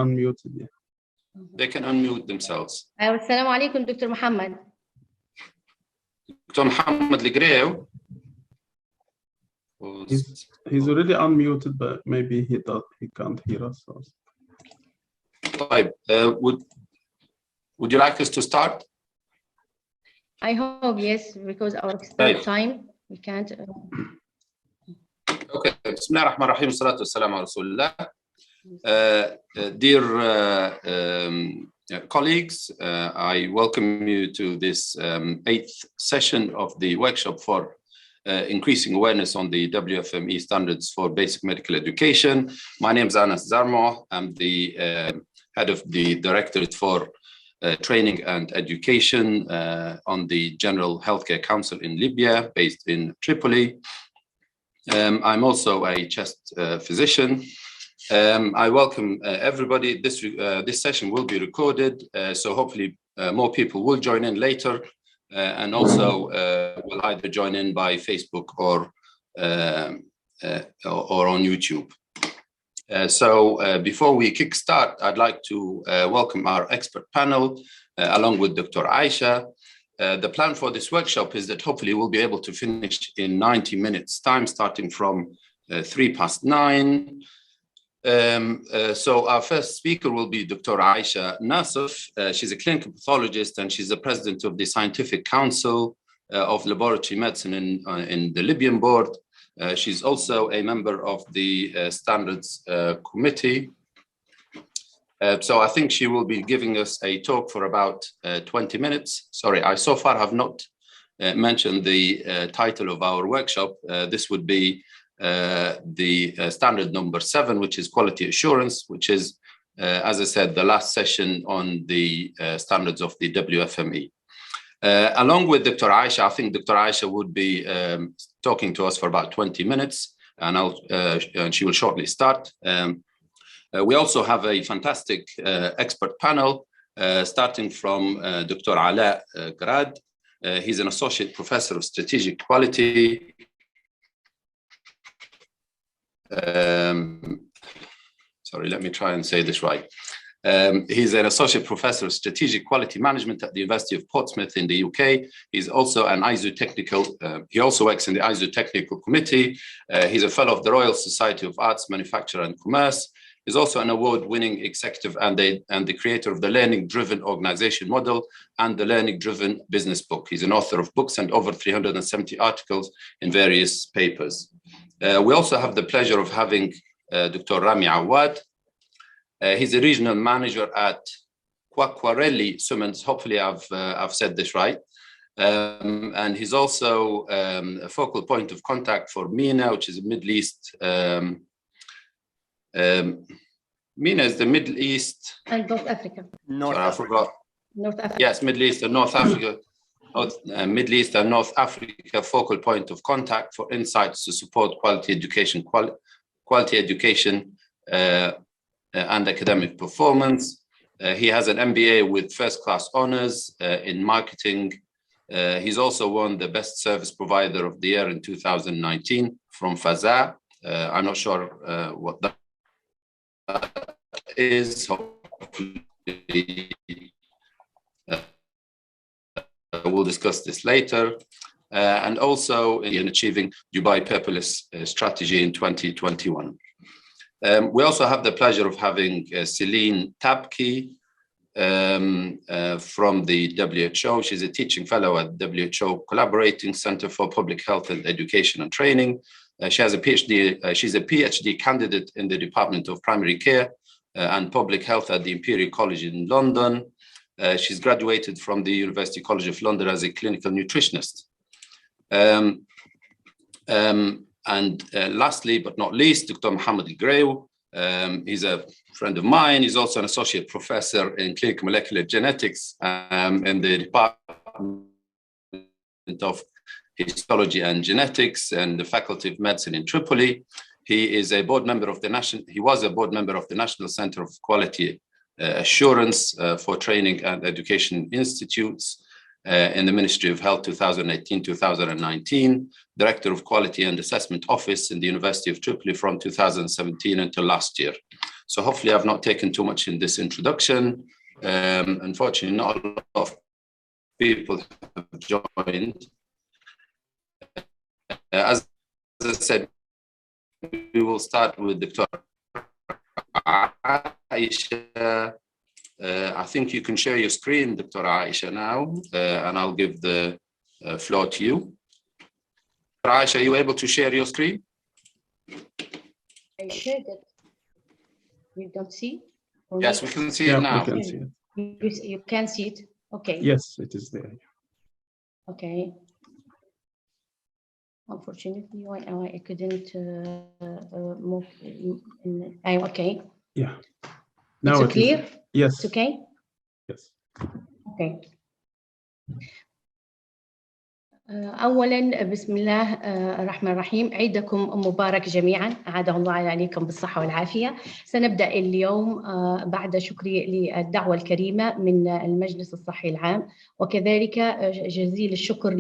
unmuted. Yeah. They can unmute themselves. السلام عليكم دكتور محمد. Dr. Mohammed Ligrew. He's already unmuted, but maybe he can't hear us. Would you like us to start? I hope yes, because our start time we can't. Okay. Bismillah ar-Rahman ar-Rahim. Salatu wassalamu ala Rasulillah. Dear colleagues, I welcome you to this 8th session of the workshop for increasing awareness on the WFME standards for basic medical education. My name is Anas Zarmo. I'm the head of the Directorate for Training and Education on the General Healthcare Council in Libya, based in Tripoli. I'm also a chest physician. I welcome everybody. This session will be recorded, so hopefully more people will join in later, and also will either join in by Facebook or on YouTube. So before we kickstart, I'd like to welcome our expert panel, along with Dr. Aisha. The plan for this workshop is that hopefully we'll be able to finish in 90 minutes time, starting from 9:03. So our first speaker will be Dr. Aisha Nasif. She's a clinical pathologist and she's the president of the Scientific Council of Laboratory Medicine in the Libyan board. She's also a member of the Standards Committee. So I think she will be giving us a talk for about 20 minutes. Sorry, I so far have not mentioned the title of our workshop. This would be the standard number 7, which is quality assurance, which is, as I said, the last session on the standards of the WFME. Along with Dr. Aisha, I think Dr. Aisha would be talking to us for about 20 minutes, and she will shortly start. We also have a fantastic expert panel, starting from Dr. Ala Grad. He's an associate professor of strategic quality. Sorry, let me try and say this right. He's an associate professor of strategic quality management at the University of Portsmouth in the UK. He's also an ISO technical, he also works in the ISO technical committee. He's a fellow of the Royal Society of Arts, Manufacture and Commerce. He's also an award-winning executive and the creator of the learning-driven organization model and the learning-driven business book. He's an author of books and over 370 articles in various papers. We also have the pleasure of having Dr. Rami Awad. He's a regional manager at Quacquarelli Summons. Hopefully I've said this right. And he's also a focal point of contact for MENA, which is a Middle East. MENA is the Middle East and North Africa. I forgot. North Africa. Yes, Middle East and North Africa. Middle East and North Africa focal point of contact for insights to support quality education, and academic performance. He has an MBA with first-class honors in marketing. He's also won the Best Service Provider of the Year in 2019 from Faza. I'm not sure what that is. Hopefully, we'll discuss this later. And also in achieving Dubai Paperless Strategy in 2021. We also have the pleasure of having Celine Tabki from the WHO. She's a teaching fellow at WHO Collaborating Center for Public Health and Education and Training. She has a PhD. She's a PhD candidate in the Department of Primary Care and Public Health at the Imperial College in London. She's graduated from the University College of London as a clinical nutritionist. And lastly, but not least, Dr. Mohammed Ligrew. He's a friend of mine. He's also an associate professor in clinical molecular genetics in the Department of Histology and Genetics and the Faculty of Medicine in Tripoli. He is a board member of the he was a board member of the National Center of Quality Assurance for Training and Education Institutes in the Ministry of Health 2018-2019, Director of Quality and Assessment Office in the University of Tripoli from 2017 until last year. So hopefully I've not taken too much in this introduction. Unfortunately, not a lot of people have joined. As I said, we will start with Dr. Aisha. I think you can share your screen, Dr. Aisha, now, and I'll give the floor to you. Dr. Aisha, are you able to share your screen? I shared it. You don't see? Yes, we can see it now. We can see it. You can see it? Okay. Yes, it is there. Okay. Unfortunately, I couldn't move. Okay. Yeah. Now it's clear? Yes. It's okay? Yes. Okay. أولاً بسم الله الرحمن الرحيم. عيدكم مبارك جميعاً، أعاده الله عليكم بالصحة والعافية. سنبدأ اليوم بعد شكري للدعوة الكريمة من المجلس الصحي العام، وكذلك جزيل الشكر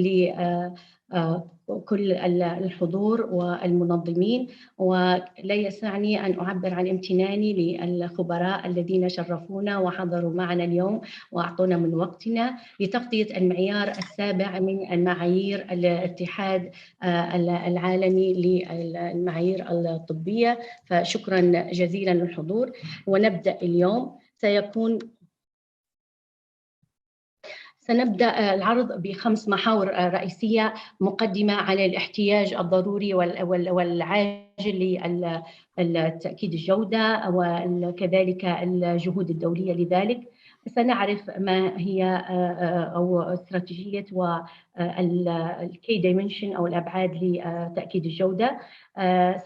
كل الحضور والمنظمين، ولا يسعني أن أعبر عن امتناني للخبراء الذين شرفونا وحضروا معنا اليوم وأعطونا من وقتنا لتغطية المعيار السابع من المعايير الاتحاد العالمي للمعايير الطبية. فشكرا جزيلا للحضور. ونبدأ اليوم. سنبدأ العرض ب5 محاور رئيسية: مقدمة على الاحتياج الضروري والعاجل لتأكيد الجودة، وكذلك الجهود الدولية لذلك. سنعرف ما هي أو استراتيجية والكي دايمنشن أو الأبعاد لتأكيد الجودة.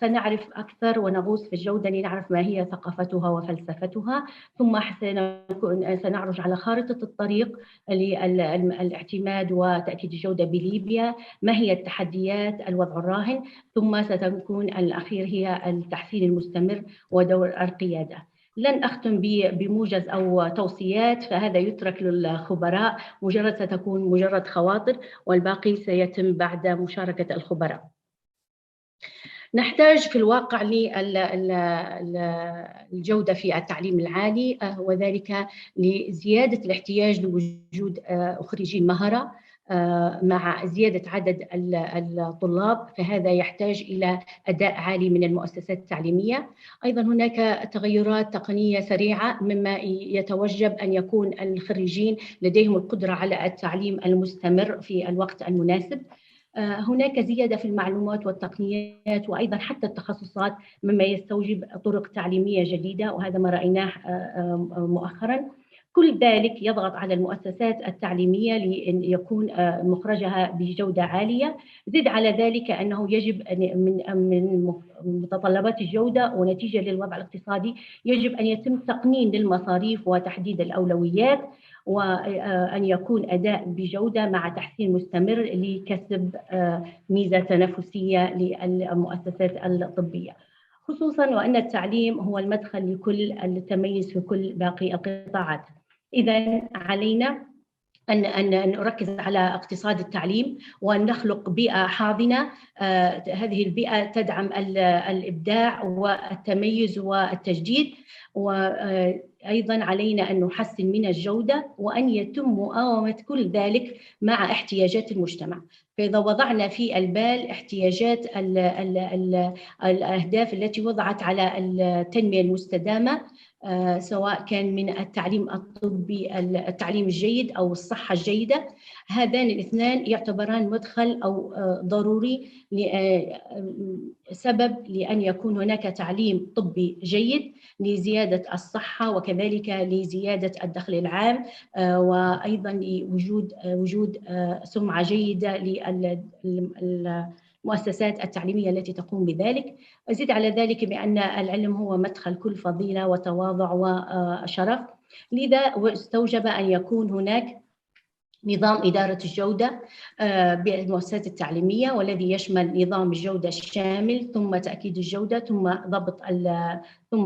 سنعرف أكثر ونغوص في الجودة لنعرف ما هي ثقافتها وفلسفتها. ثم سنعرج على خارطة الطريق للاعتماد وتأكيد الجودة بليبيا، ما هي التحديات، الوضع الراهن. ثم ستكون الأخير هي التحسين المستمر ودور القيادة. لن أختم بموجز أو توصيات، فهذا يترك للخبراء، ستكون مجرد خواطر، والباقي سيتم بعد مشاركة الخبراء. نحتاج في الواقع للجودة في التعليم العالي، وذلك لزيادة الاحتياج لوجود خريجي المهرة مع زيادة عدد الطلاب، فهذا يحتاج إلى أداء عالي من المؤسسات التعليمية. أيضا هناك تغيرات تقنية سريعة، مما يتوجب أن يكون الخريجين لديهم القدرة على التعليم المستمر في الوقت المناسب. هناك زيادة في المعلومات والتقنيات وأيضا حتى التخصصات، مما يستوجب طرق تعليمية جديدة، وهذا ما رأيناه مؤخرا. كل ذلك يضغط على المؤسسات التعليمية لأن يكون مخرجها بجودة عالية. زد على ذلك أنه يجب من متطلبات الجودة ونتيجة للوضع الاقتصادي يجب أن يتم تقنين للمصاريف وتحديد الأولويات، وأن يكون أداء بجودة مع تحسين مستمر لكسب ميزة تنافسية للمؤسسات الطبية، خصوصاً وأن التعليم هو المدخل لكل التميز في كل باقي القطاعات. إذن علينا أن نركز على اقتصاد التعليم وأن نخلق بيئة حاضنة. هذه البيئة تدعم الإبداع والتميز والتجديد، وأيضا علينا أن نحسن من الجودة وأن يتم مقاومة كل ذلك مع احتياجات المجتمع. فإذا وضعنا في البال احتياجات الأهداف التي وضعت على التنمية المستدامة، سواء كان من التعليم الطبي، التعليم الجيد أو الصحة الجيدة، هذان الاثنان يعتبران مدخل أو ضروري سبب لأن يكون هناك تعليم طبي جيد لزيادة الصحة وكذلك لزيادة الدخل العام، وأيضا لوجود سمعة جيدة للمؤسسات التعليمية التي تقوم بذلك. أزيد على ذلك بأن العلم هو مدخل كل فضيلة وتواضع وشرف، لذا استوجب أن يكون هناك نظام إدارة الجودة بالمؤسسات التعليمية، والذي يشمل نظام الجودة الشامل ثم تأكيد الجودة ثم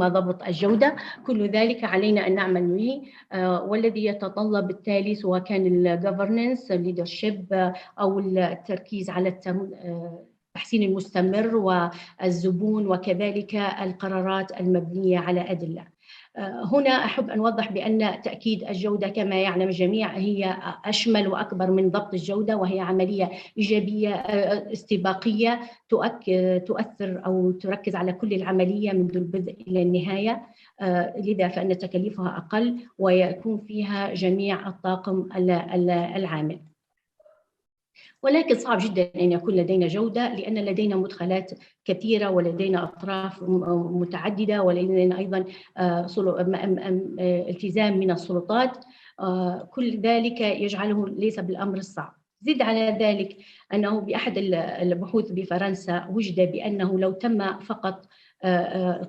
ضبط الجودة. كل ذلك علينا أن نعمل به، والذي يتطلب بالتالي سواء كان الجوفرنس، leadership أو التركيز على التحسين المستمر والزبون وكذلك القرارات المبنية على أدلة. هنا أحب أن أوضح بأن تأكيد الجودة كما يعلم الجميع هي أشمل وأكبر من ضبط الجودة، وهي عملية إيجابية استباقية تؤثر أو تركز على كل العملية منذ البدء إلى النهاية، لذا فإن تكاليفها أقل ويكون فيها جميع الطاقم العامل. ولكن صعب جدا أن يكون لدينا جودة لأن لدينا مدخلات كثيرة ولدينا أطراف متعددة ولدينا أيضا التزام من السلطات، كل ذلك يجعله ليس بالأمر الصعب. زد على ذلك أنه بأحد البحوث بفرنسا وجد بأنه لو تم فقط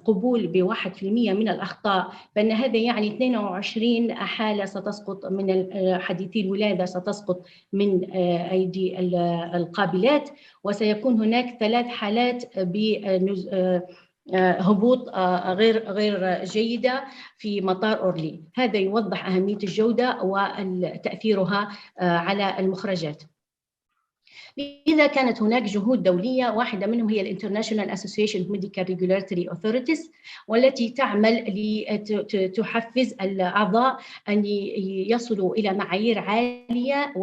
قبول ب1% من الأخطاء فإن هذا يعني 22 حالة ستسقط من حديثي الولادة ستسقط من أيدي القابلات، وسيكون هناك 3 حالات بهبوط غير جيدة في مطار أورلي. هذا يوضح أهمية الجودة وتأثيرها على المخرجات. لذا كانت هناك جهود دولية، واحدة منهم هي الانترناشونال اسوسيشن اوف ميديكال ريجولاتوري اوثوريتيز، والتي تعمل لتحفز الأعضاء أن يصلوا إلى معايير عالية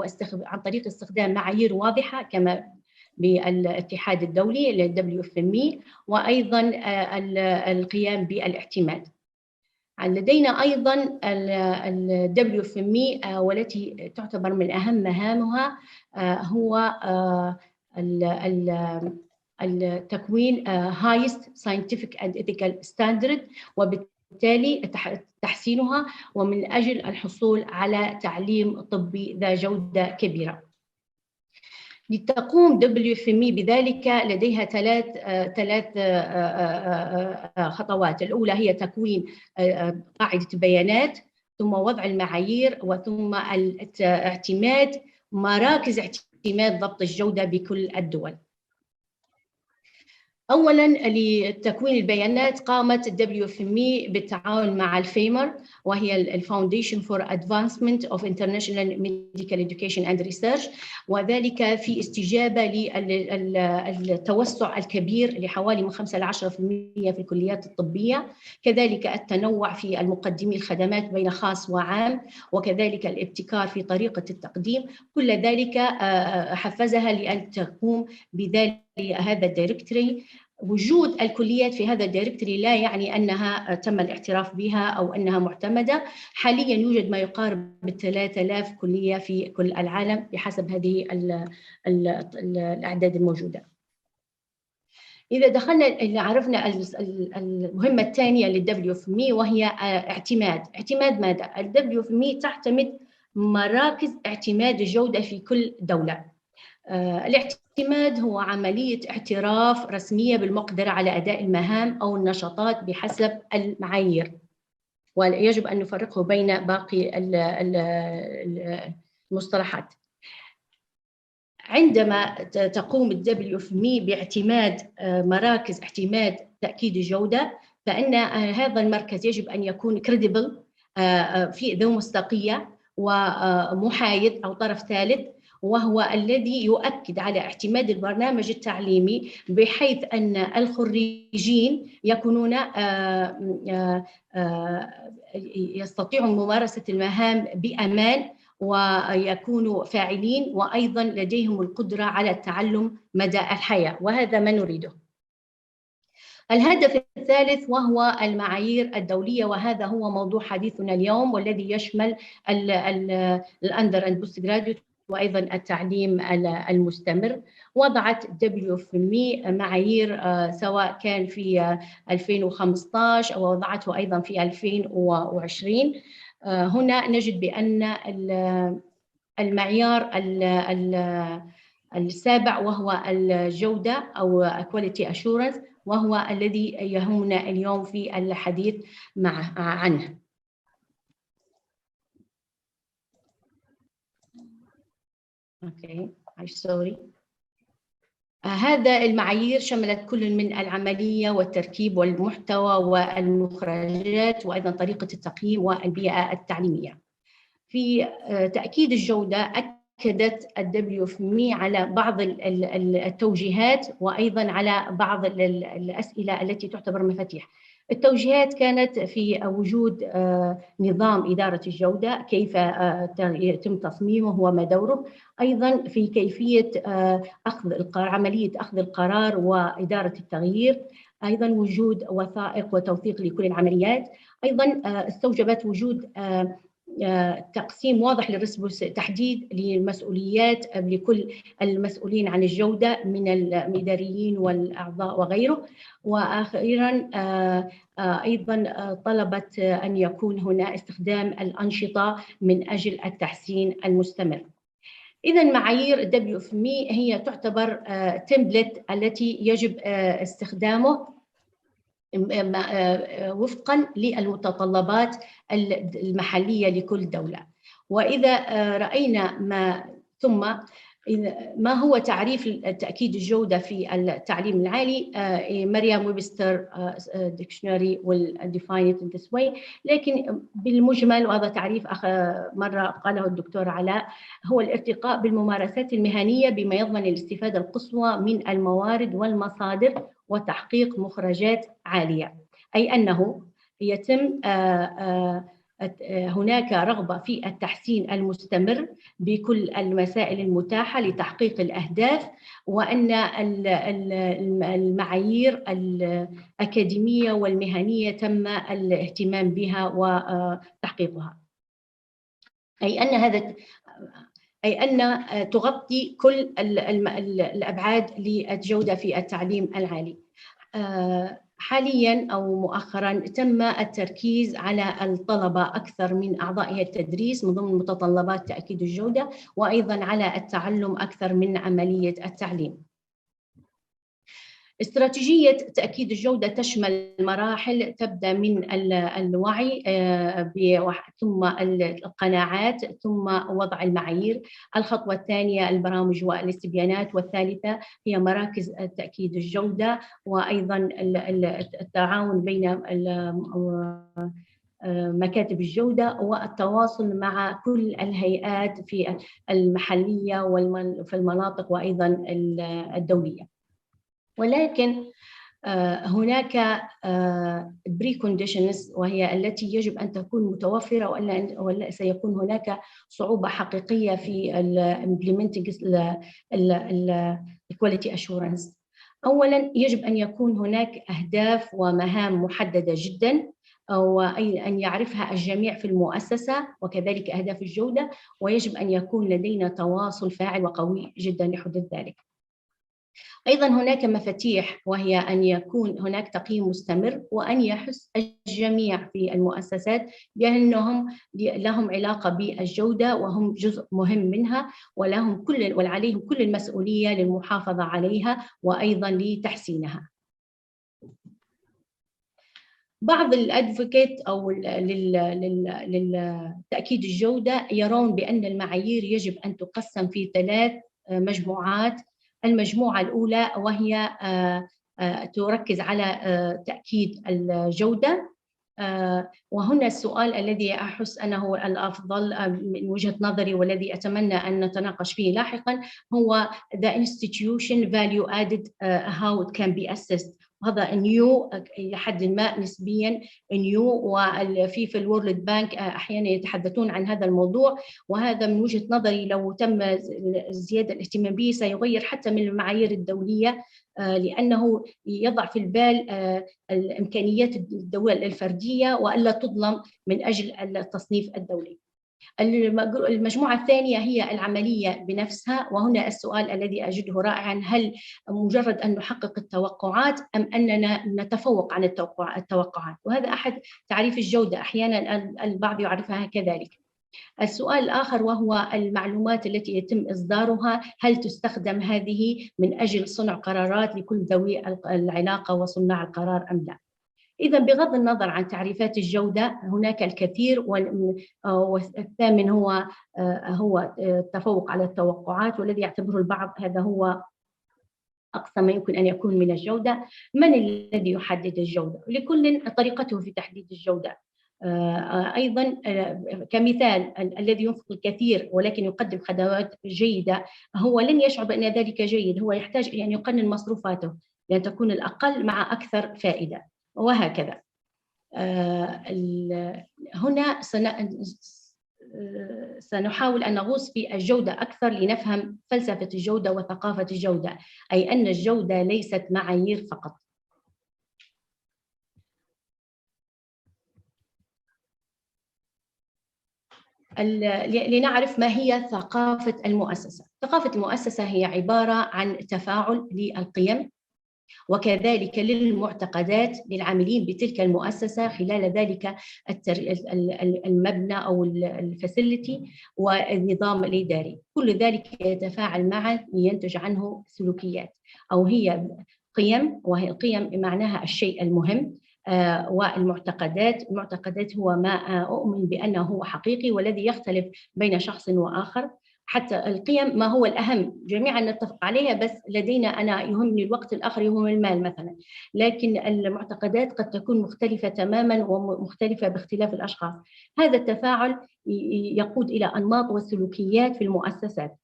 عن طريق استخدام معايير واضحة كما بالاتحاد الدولي WFME، وأيضا القيام بالاعتماد. لدينا أيضا WFME والتي تعتبر من أهم مهامها هو التكوين highest scientific and ethical standard، وبالتالي تحسينها ومن أجل الحصول على تعليم طبي ذا جودة كبيرة. لتقوم WFME بذلك لديها ثلاث خطوات. الأولى هي تكوين قاعدة بيانات، ثم وضع المعايير، وثم اعتماد مراكز اعتماد ضبط الجودة بكل الدول. أولاً لتكوين البيانات قامت WFME بالتعاون مع الفيمر، وهي Foundation for Advancement of International Medical Education and Research، وذلك في استجابة للتوسع الكبير لحوالي من 5 إلى 10% في الكليات الطبية، كذلك التنوع في المقدمي الخدمات بين خاص وعام، وكذلك الابتكار في طريقة التقديم. كل ذلك حفزها لأن تقوم بذلك هذا الدايركتوري. وجود الكليات في هذا الدايركتوري لا يعني أنها تم الاعتراف بها أو أنها معتمدة. حاليا يوجد ما يقارب 3000 كلية في كل العالم بحسب هذه الأعداد الموجودة. إذا دخلنا عرفنا المهمة الثانية للWFME وهي اعتماد ماذا؟ الWFME تعتمد مراكز اعتماد الجودة في كل دولة. الاعتماد هو عملية اعتراف رسمية بالمقدرة على أداء المهام أو النشاطات بحسب المعايير، ويجب أن نفرقه بين باقي المصطلحات. عندما تقوم WFME باعتماد مراكز اعتماد تأكيد الجودة، فإن هذا المركز يجب أن يكون credible، في ذو مصداقية ومحايد أو طرف ثالث، وهو الذي يؤكد على اعتماد البرنامج التعليمي بحيث أن الخريجين يكونون يستطيعون ممارسة المهام بأمان ويكونوا فاعلين، وأيضا لديهم القدرة على التعلم مدى الحياة، وهذا ما نريده. الهدف الثالث وهو المعايير الدولية، وهذا هو موضوع حديثنا اليوم، والذي يشمل الأندر أند بوست جراديوت وأيضا التعليم المستمر. وضعت WFME معايير سواء كان في 2015 أو وضعته أيضا في 2020. هنا نجد بأن المعيار السابع وهو الجودة أو Quality Assurance، وهو الذي يهمنا اليوم في الحديث عنه. sorry. هذا المعايير شملت كل من العملية والتركيب والمحتوى والمخرجات وأيضا طريقة التقييم والبيئة التعليمية. في تأكيد الجودة أكدت WFME على بعض التوجيهات وأيضا على بعض الأسئلة التي تعتبر مفاتيح. التوجيهات كانت في وجود نظام إدارة الجودة، كيف يتم تصميمه وما دوره، أيضا في كيفية عملية أخذ القرار وإدارة التغيير، أيضا وجود وثائق وتوثيق لكل العمليات، أيضا استوجبت وجود تقسيم واضح للرسبوس، تحديد للمسؤوليات لكل المسؤولين عن الجودة من الإداريين والأعضاء وغيره. وأخيرا أيضا طلبت أن يكون هنا استخدام الأنشطة من أجل التحسين المستمر. إذا معايير WFME هي تعتبر تمبلت التي يجب استخدامه وفقاً للمتطلبات المحلية لكل دولة. وإذا رأينا ما هو تعريف تأكيد الجودة في التعليم العالي، مريم ويبستر ديكشنري will define it in this way، لكن بالمجمل، وهذا تعريف مرة قاله الدكتور علاء، هو الارتقاء بالممارسات المهنية بما يضمن الاستفادة القصوى من الموارد والمصادر وتحقيق مخرجات عالية، أي أنه يتم هناك رغبة في التحسين المستمر بكل الوسائل المتاحة لتحقيق الأهداف، وأن المعايير الأكاديمية والمهنية تم الاهتمام بها وتحقيقها، أي أن تغطي كل الأبعاد للجودة في التعليم العالي. حالياً أو مؤخراً تم التركيز على الطلبة أكثر من أعضاء هيئة التدريس من ضمن متطلبات تأكيد الجودة، وأيضاً على التعلم أكثر من عملية التعليم. استراتيجية تأكيد الجودة تشمل مراحل تبدأ من الوعي ثم القناعات ثم وضع المعايير. الخطوة الثانية البرامج والاستبيانات، والثالثة هي مراكز تأكيد الجودة، وأيضا التعاون بين مكاتب الجودة والتواصل مع كل الهيئات في المحلية وفي المناطق وأيضا الدولية. ولكن هناك بري كونديشنز، وهي التي يجب أن تكون متوفرة، ولا سيكون هناك صعوبة حقيقية في implementing quality assurance. أولاً يجب أن يكون هناك أهداف ومهام محددة جداً، وأن يعرفها الجميع في المؤسسة، وكذلك أهداف الجودة، ويجب أن يكون لدينا تواصل فاعل وقوي جداً لحدوث ذلك. أيضاً هناك مفاتيح، وهي أن يكون هناك تقييم مستمر، وأن يحس الجميع في المؤسسات بأنهم لهم علاقة بالجودة وهم جزء مهم منها، وعليهم كل المسؤولية للمحافظة عليها وأيضاً لتحسينها. بعض الادفوكيت أو للتأكيد الجودة يرون بأن المعايير يجب أن تقسم في 3 مجموعات. المجموعة الأولى وهي تركز على تأكيد الجودة، وهنا السؤال الذي أحس أنه الأفضل من وجهة نظري والذي أتمنى أن نتناقش فيه لاحقاً هو the institution value added how it can be assessed. هذا نيو لحد ما نسبياً نيو، وفي الورلد بانك أحياناً يتحدثون عن هذا الموضوع، وهذا من وجهة نظري لو تم زيادة الاهتمام به سيغير حتى من المعايير الدولية، لأنه يضع في البال الإمكانيات الدول الفردية وألا تظلم من أجل التصنيف الدولي. المجموعة الثانية هي العملية بنفسها، وهنا السؤال الذي أجده رائعاً: هل مجرد أن نحقق التوقعات أم أننا نتفوق عن التوقعات؟ وهذا أحد تعريف الجودة، أحياناً البعض يعرفها كذلك. السؤال الآخر وهو المعلومات التي يتم إصدارها، هل تستخدم هذه من أجل صنع قرارات لكل ذوي العلاقة وصناع القرار أم لا؟ إذا بغض النظر عن تعريفات الجودة هناك الكثير، والثامن هو التفوق على التوقعات، والذي يعتبره البعض هذا هو أقصى ما يمكن أن يكون من الجودة. من الذي يحدد الجودة؟ لكل طريقته في تحديد الجودة. أيضا كمثال الذي ينفق الكثير ولكن يقدم خدمات جيدة هو لن يشعر بأن ذلك جيد، هو يحتاج أن يقنن مصروفاته لأن تكون الأقل مع أكثر فائدة وهكذا. هنا سنحاول أن نغوص في الجودة أكثر لنفهم فلسفة الجودة وثقافة الجودة، أي أن الجودة ليست معايير فقط. لنعرف ما هي ثقافة المؤسسة. ثقافة المؤسسة هي عبارة عن تفاعل للقيم وكذلك للمعتقدات للعاملين بتلك المؤسسة خلال ذلك المبنى أو الفاسيلتي والنظام الإداري، كل ذلك يتفاعل معا لينتج عنه سلوكيات أو هي قيم، وهي القيم معناها الشيء المهم. والمعتقدات، المعتقدات هو ما أؤمن بأنه هو حقيقي والذي يختلف بين شخص وآخر. حتى القيم ما هو الأهم جميعا نتفق عليها، بس لدينا أنا يهمني الوقت، الآخر يهم المال مثلا، لكن المعتقدات قد تكون مختلفة تماما ومختلفة باختلاف الأشخاص. هذا التفاعل يقود إلى أنماط وسلوكيات في المؤسسات.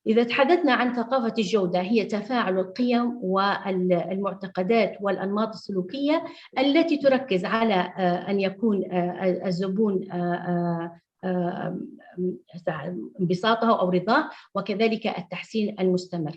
إذا تحدثنا عن ثقافة الجودة هي تفاعل القيم والمعتقدات والأنماط السلوكية التي تركز على أن يكون الزبون انبساطه أو رضاه وكذلك التحسين المستمر.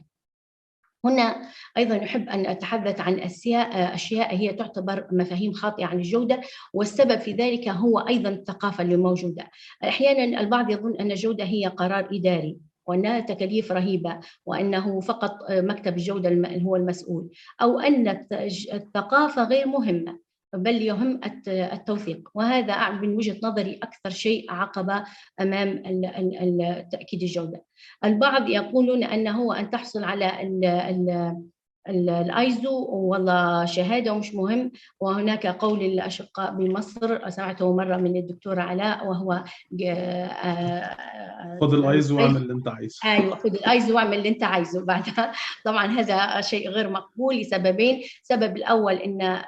هنا أيضا نحب أن أتحدث عن أشياء هي تعتبر مفاهيم خاطئة عن الجودة، والسبب في ذلك هو أيضا الثقافة اللي موجودة. أحيانا البعض يظن أن الجودة هي قرار إداري وأنها تكاليف رهيبة وأنه فقط مكتب الجودة هو المسؤول، أو أن الثقافة غير مهمة بل يهم التوثيق، وهذا من وجهة نظري أكثر شيء عقبة أمام تأكيد الجودة. البعض يقولون أنه أن تحصل على الايزو والله شهاده ومش مهم، وهناك قول الاشقاء بمصر سمعته مره من الدكتور علاء وهو خذ الايزو واعمل اللي انت عايزه. ايوه خذ الايزو واعمل اللي انت عايزه بعدها. طبعا هذا شيء غير مقبول لسببين. السبب الاول ان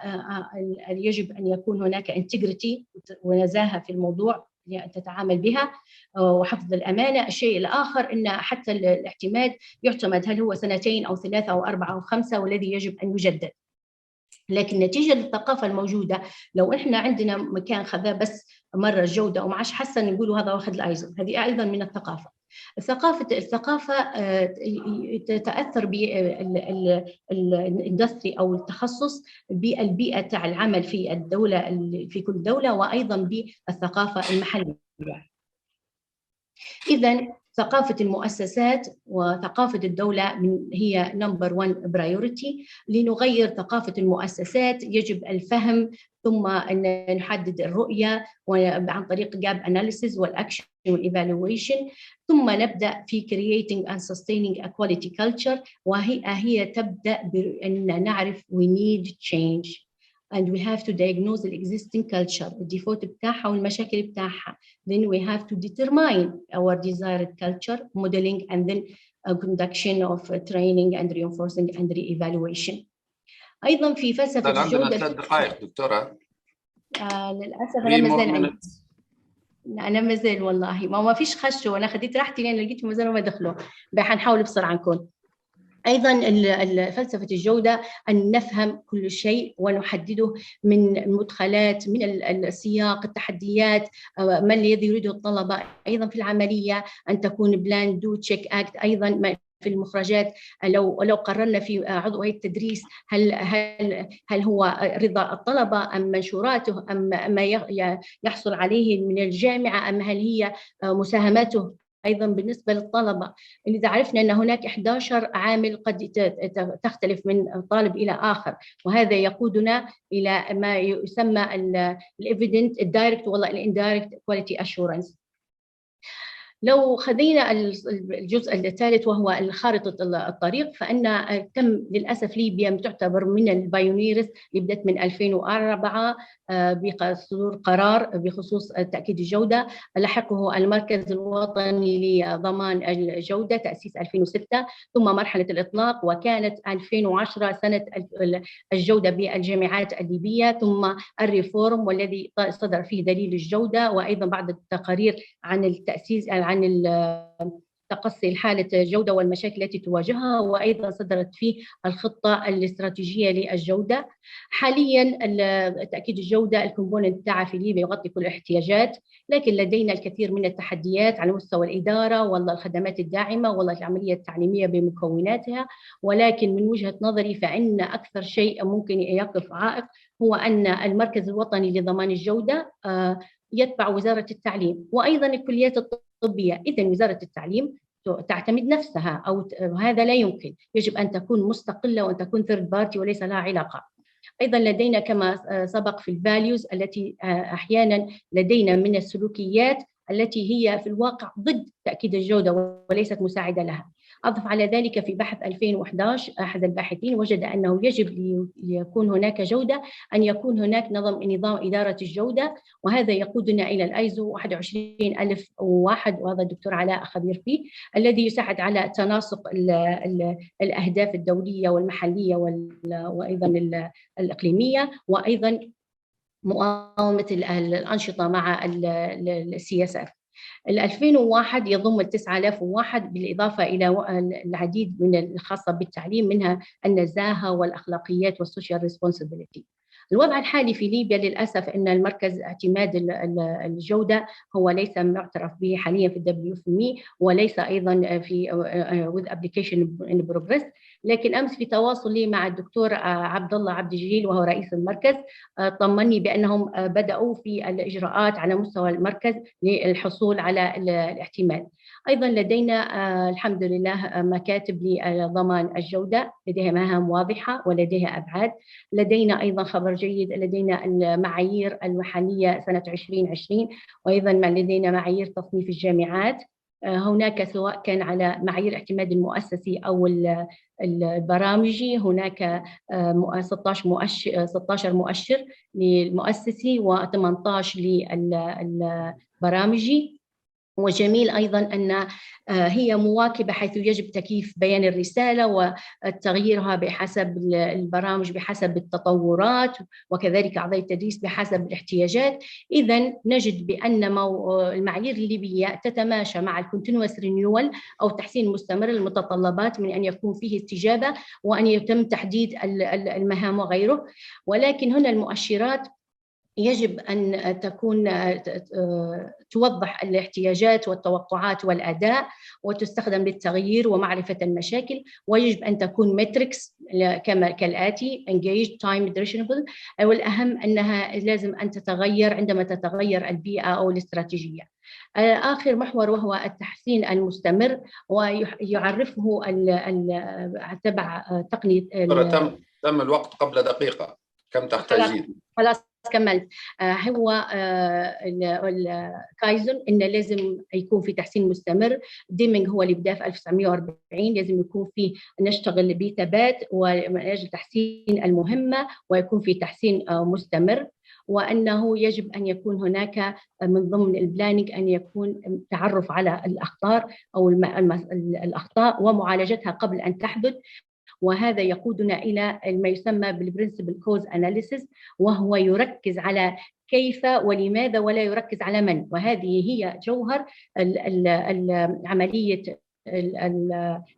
يجب ان يكون هناك انتجريتي ونزاهه في الموضوع تتعامل بها وحفظ الأمانة. الشيء الآخر أن حتى الاعتماد يعتمد هل هو 2 أو 3 أو 4 أو 5، والذي يجب أن يجدد. لكن نتيجة للثقافة الموجودة لو إحنا عندنا مكان خذاه بس مرة الجودة وما عادش حسن نقولوا هذا واخذ الأيزو، هذه أيضا من الثقافة. الثقافة تتأثر بالاندستري أو التخصص بالبيئة تاع العمل في الدولة في كل دولة، وأيضا بالثقافة المحلية. إذن ثقافة المؤسسات وثقافة الدولة هي نمبر 1 برايورتي. لنغير ثقافة المؤسسات يجب الفهم ثم أن نحدد الرؤية عن طريق جاب أناليسيز والأكشن والإيفالويشن، ثم نبدأ في creating and sustaining a quality culture، وهي تبدأ بأن نعرف we need change and we have to diagnose the existing culture الديفوت بتاعها والمشاكل بتاعها. Then we have to determine our desired culture modeling and then conduction of training and reinforcing and re-evaluation. أيضا في فلسفة الجودة عندنا 3 دقائق دكتورة. للأسف أنا مازال عندي. أنا مازال والله ما فيش خشوا، أنا خديت راحتي لأن لقيت مازالوا ما دخلوا. حنحاول بسرعة نكون. أيضا فلسفة الجودة أن نفهم كل شيء ونحدده من مدخلات، من السياق، التحديات، ما الذي يريده الطلبة. أيضا في العملية أن تكون بلان دو تشيك أكت. أيضا في المخرجات لو قررنا في عضو هيئة التدريس هل هو رضا الطلبة أم منشوراته أم ما يحصل عليه من الجامعة أم هل هي مساهماته. أيضا بالنسبة للطلبة إذا عرفنا أن هناك 11 عامل قد تختلف من طالب إلى آخر، وهذا يقودنا إلى ما يسمى الإيفيدنت الدايركت والله الإندايركت كواليتي أشورنس. لو خذينا الجزء الثالث وهو خارطة الطريق، فإن تم للأسف ليبيا تعتبر من البايونيرز اللي بدأت من 2004 بصدور قرار بخصوص تأكيد الجودة. لحقه المركز الوطني لضمان الجودة تأسيس 2006، ثم مرحلة الإطلاق، وكانت 2010 سنة الجودة بالجامعات الليبية، ثم الريفورم والذي صدر فيه دليل الجودة، وأيضا بعض التقارير عن التأسيس عن تقصي حالة الجودة والمشاكل التي تواجهها، وأيضا صدرت فيه الخطة الاستراتيجية للجودة. حاليا تأكيد الجودة الكومبوننت بتاعها في ليبيا يغطي كل الاحتياجات، لكن لدينا الكثير من التحديات على مستوى الإدارة والله الخدمات الداعمة والله العملية التعليمية بمكوناتها. ولكن من وجهة نظري فإن أكثر شيء ممكن يقف عائق هو أن المركز الوطني لضمان الجودة يتبع وزارة التعليم وأيضا الكليات الطبية. إذن وزارة التعليم تعتمد نفسها، أو هذا لا يمكن، يجب أن تكون مستقلة وأن تكون ثيرد بارتي وليس لها علاقة. أيضا لدينا كما سبق في الفاليوز التي أحيانا لدينا من السلوكيات التي هي في الواقع ضد تأكيد الجودة وليست مساعدة لها. أضف على ذلك في بحث 2011 أحد الباحثين وجد أنه يجب ليكون هناك جودة أن يكون هناك نظام إدارة الجودة، وهذا يقودنا إلى الأيزو 21001، وهذا الدكتور علاء خبير فيه، الذي يساعد على تناسق الأهداف الدولية والمحلية وأيضا الإقليمية، وأيضا مقاومة الأنشطة مع السياسات. 2001 يضم 9001 بالإضافة إلى العديد من الخاصة بالتعليم، منها النزاهة والأخلاقيات والسوشيال ريسبونسبيلتي. الوضع الحالي في ليبيا للأسف أن المركز اعتماد الجودة هو ليس معترف به حاليا في WFME، وليس أيضا في with application in progress. لكن أمس في تواصلي مع الدكتور عبد الله عبد الجليل وهو رئيس المركز طمني بأنهم بدأوا في الإجراءات على مستوى المركز للحصول على الاعتماد. أيضا لدينا الحمد لله مكاتب لضمان الجودة لديها مهام واضحة ولديها أبعاد. لدينا أيضا خبر جيد، لدينا المعايير المحلية سنة 2020، وأيضا لدينا معايير تصنيف الجامعات. هناك سواء كان على معايير الاعتماد المؤسسي أو البرامجي، هناك 16 مؤشر للمؤسسي و18 للبرامجي. وجميل أيضا أن هي مواكبة، حيث يجب تكييف بيان الرسالة وتغييرها بحسب البرامج بحسب التطورات، وكذلك أعضاء التدريس بحسب الاحتياجات. إذن نجد بأن المعايير الليبية تتماشى مع الكونتينوس رينيوال أو تحسين مستمر المتطلبات من أن يكون فيه استجابة وأن يتم تحديد المهام وغيره. ولكن هنا المؤشرات يجب أن تكون توضح الاحتياجات والتوقعات والأداء وتستخدم للتغيير ومعرفة المشاكل، ويجب أن تكون ماتريكس كالآتي: engaged, time, directionable، والأهم أنها لازم أن تتغير عندما تتغير البيئة أو الاستراتيجية. آخر محور وهو التحسين المستمر، ويعرفه تبع تقنية تم الوقت قبل دقيقة، كم تحتاجين؟ خلاص كملت. هو الكايزن إن لازم يكون في تحسين مستمر. ديمينج هو اللي بدأ في 1940، لازم يكون في نشتغل بثبات ومن أجل تحسين المهمة، ويكون في تحسين مستمر، وأنه يجب أن يكون هناك من ضمن البلاننج أن يكون تعرف على الأخطار أو الأخطاء ومعالجتها قبل أن تحدث. وهذا يقودنا إلى ما يسمى بالبرنسبل كوز أناليسيس، وهو يركز على كيف ولماذا ولا يركز على من، وهذه هي جوهر عملية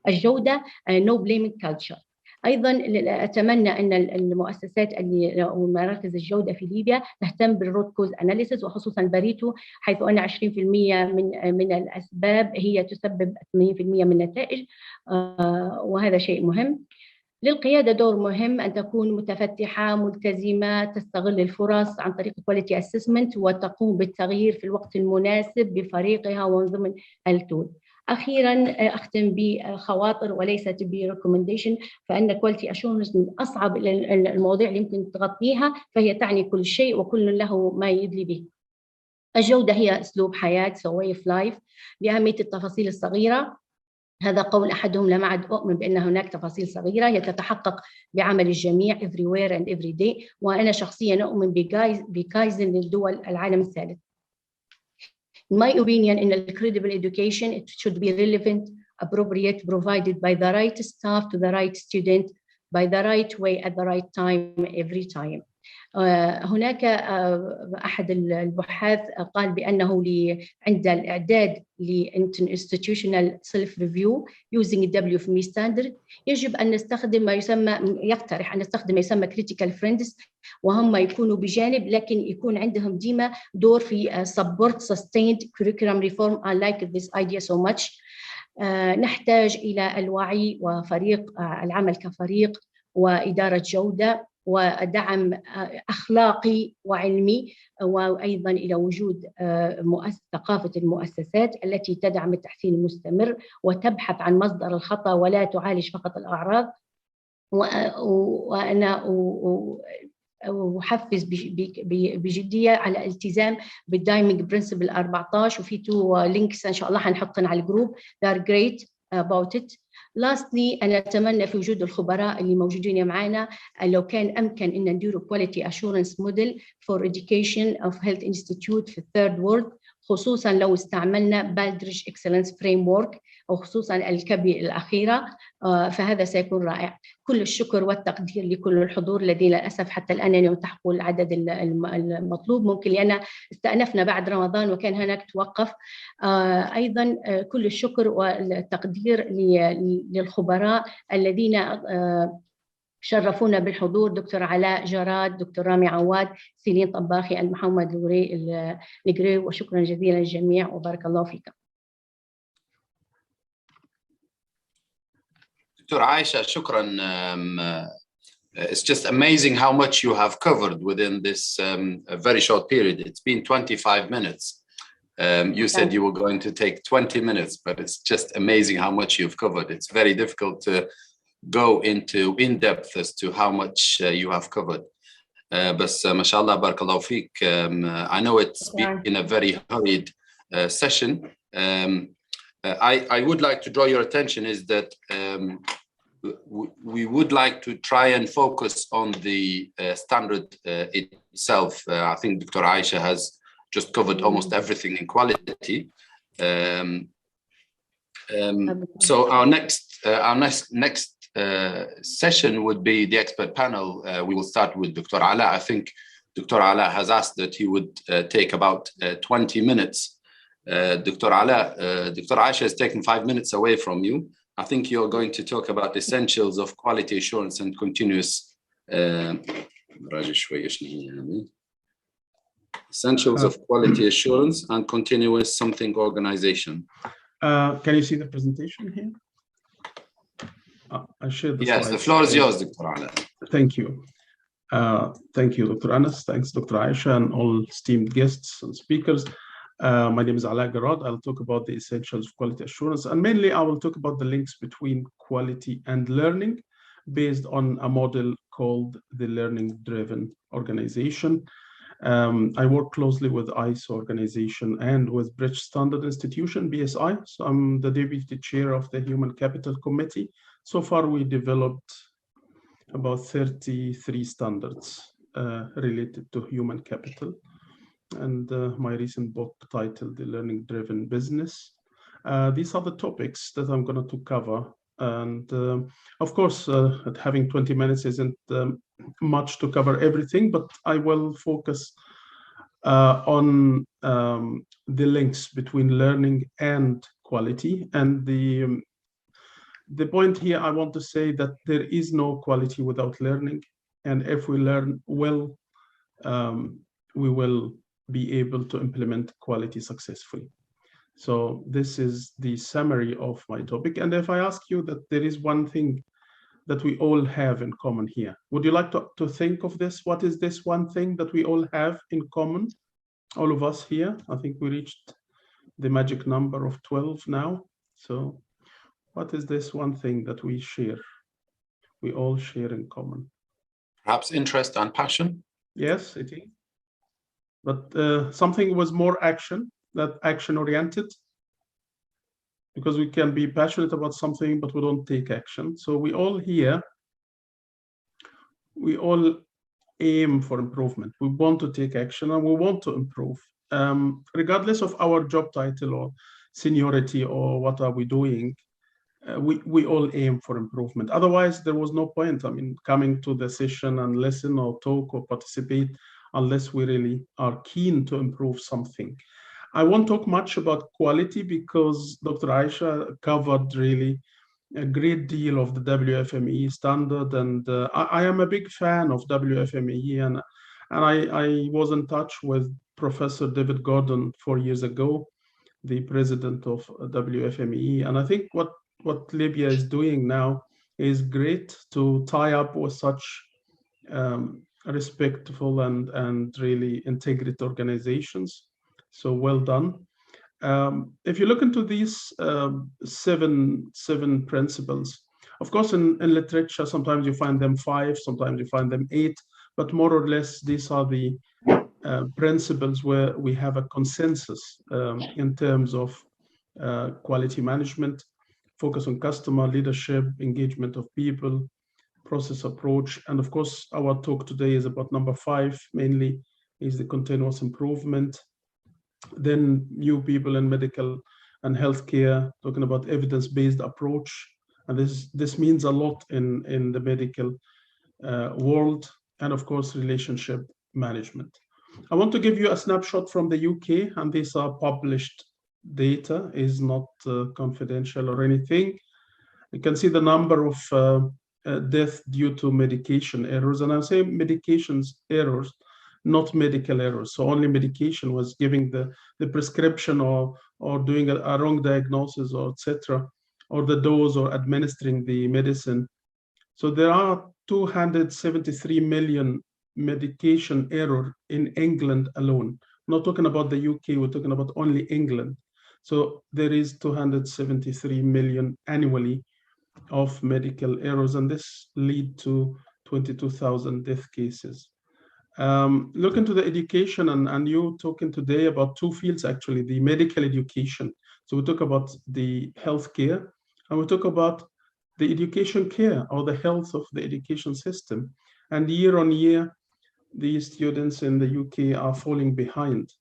الجودة no blaming culture. أيضا أتمنى أن المؤسسات ومراكز الجودة في ليبيا تهتم بالروت كوز أناليسيس، وخصوصا بريتو، حيث أن 20% من الأسباب هي تسبب 80% من النتائج، وهذا شيء مهم. للقيادة دور مهم، أن تكون متفتحة ملتزمة، تستغل الفرص عن طريق كواليتي أسسمنت، وتقوم بالتغيير في الوقت المناسب بفريقها ومن ضمن التول. أخيراً أختم بخواطر وليست بريكومنديشن، فإن كواليتي أشورنس من أصعب المواضيع اللي يمكن تغطيها، فهي تعني كل شيء وكل له ما يدلي به. الجودة هي أسلوب حياة so way of life لأهمية التفاصيل الصغيرة. هذا قول أحدهم: لا أعد أؤمن بأن هناك تفاصيل صغيرة هي تتحقق بعمل الجميع everywhere and every day. وأنا شخصياً أؤمن بكايزن للدول العالم الثالث. In my opinion, in a credible education, it should be relevant, appropriate, provided by the right staff to the right student, by the right way at the right time, every time. هناك أحد البحاث قال بأنه عند الإعداد institutional self-review using WFME standard يجب أن نستخدم ما يسمى يقترح أن نستخدم ما يسمى critical friends، وهم يكونوا بجانب لكن يكون عندهم ديما دور في support sustained curriculum reform. I like this idea so much. نحتاج إلى الوعي وفريق العمل كفريق وإدارة جودة ودعم أخلاقي وعلمي، وأيضاً إلى وجود ثقافة المؤسسات التي تدعم التحسين المستمر وتبحث عن مصدر الخطأ ولا تعالج فقط الأعراض. وأنا أحفز بجدية على الالتزام بالدايمينج برنسبل 14، وفي 2 links إن شاء الله هنحطهم على الجروب. They are great about it. Lastly أنا أتمنى في وجود الخبراء اللي موجودين معنا لو كان أمكن أن نديروا quality assurance model for education of health institute في third world، خصوصاً لو استعملنا بالدرج excellence framework أو خصوصاً الكبي الأخيرة، فهذا سيكون رائع. كل الشكر والتقدير لكل الحضور الذين للأسف حتى الآن لم يلتحقوا العدد المطلوب، ممكن لأن استأنفنا بعد رمضان وكان هناك توقف. أيضاً كل الشكر والتقدير للخبراء الذين شرفونا بالحضور: دكتور علاء جراد، دكتور رامي عواد، سيلين طباخي، محمد نجري، وشكرا جزيلا للجميع وبارك الله فيكم. دكتور عائشة شكرا. It's just amazing how much you have covered within this very short period. It's been 25 minutes. You said you were going to take 20 minutes, but it's just amazing how much you've covered. It's very difficult to go into in depth as to how much you have covered. بس ما شاء الله بارك الله فيك. I know it's been a very hurried session. I would like to draw your attention is that we would like to try and focus on the standard itself. I think Dr. Aisha has just covered almost everything in quality. So our next session would be the expert panel. We will start with Dr. Ala. I think Dr. Ala has asked that he would take about 20 minutes. Dr. Ala, Dr. Aisha is taking 5 minutes away from you. I think you're going to talk about essentials of quality assurance and continuous essentials of quality assurance and continuous something organization. Can you see the presentation here? I shared the Yes, slides. the floor is yours, Dr. Ala. Thank you. Thank you, Dr. Anas. Thanks, Dr. Aisha, and all esteemed guests and speakers. My name is Ala Garad. I'll talk about the essentials of quality assurance, and mainly I will talk about the links between quality and learning based on a model called the learning-driven organization. I work closely with ISO organization and with British Standard Institution, BSI. So I'm the deputy chair of the Human Capital Committee. So far, we developed about 33 standards related to human capital. And my recent book titled The Learning-Driven Business. These are the topics that I'm going to cover. And of course, having 20 minutes isn't much to cover everything, but I will focus on the links between learning and quality. And the point here, I want to say that there is no quality without learning. And if we learn well, we will be able to implement quality successfully. So this is the summary of my topic. And if I ask you that there is one thing that we all have in common here, would you like to think of this? What is this one thing that we all have in common? All of us here, I think we reached the magic number of 12 now. So what is this one thing that we share? We all share in common. Perhaps interest and passion? Yes, it is. but something was more action oriented, because we can be passionate about something, but we don't take action. So we all here, we all aim for improvement. We want to take action and we want to improve, regardless of our job title or seniority or what are we doing. We all aim for improvement. Otherwise, there was no point, coming to the session and listen or talk or participate unless we really are keen to improve something. I won't talk much about quality because Dr. Aisha covered really a great deal of the WFME standard, and I am a big fan of WFME, and I was in touch with Professor David Gordon 4 years ago, the president of WFME, and I think what Libya is doing now is great to tie up with such respectful and really integrated organizations. So well done. If you look into these seven principles, of course, in literature, sometimes you find them 5, sometimes you find them 8, but more or less, these are the principles where we have a consensus in terms of quality management, focus on customer leadership, engagement of people, process approach. And of course, our talk today is about number 5, mainly is the continuous improvement. Then new people in medical and healthcare, talking about evidence-based approach. And this means a lot in the medical world, and of course, relationship management. I want to give you a snapshot from the UK, and these are published data, is not confidential or anything. You can see the number of death due to medication errors, and I'm saying medications errors, not medical errors. So only medication was giving the prescription or doing a wrong diagnosis, or etc., or the dose or administering the medicine. So there are 273 million medication error in England alone. I'm not talking about the UK, we're talking about only England. So there is 273 million annually of medical errors, and this lead to 22,000 death cases. Look into the education, and you talking today about 2 fields, actually, the medical education. So we talk about the healthcare, and we talk about the education care, or the health of the education system. And year on year, the students in the UK are falling behind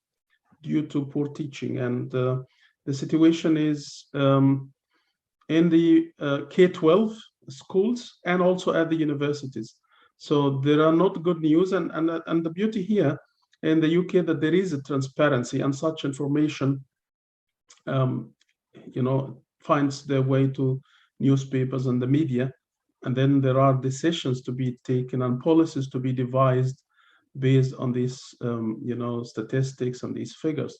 due to poor teaching. And the situation is in the K-12 schools and also at the universities. So there are not good news, and the beauty here in the UK that there is a transparency, and such information, finds their way to newspapers and the media, and then there are decisions to be taken and policies to be devised based on these, statistics and these figures.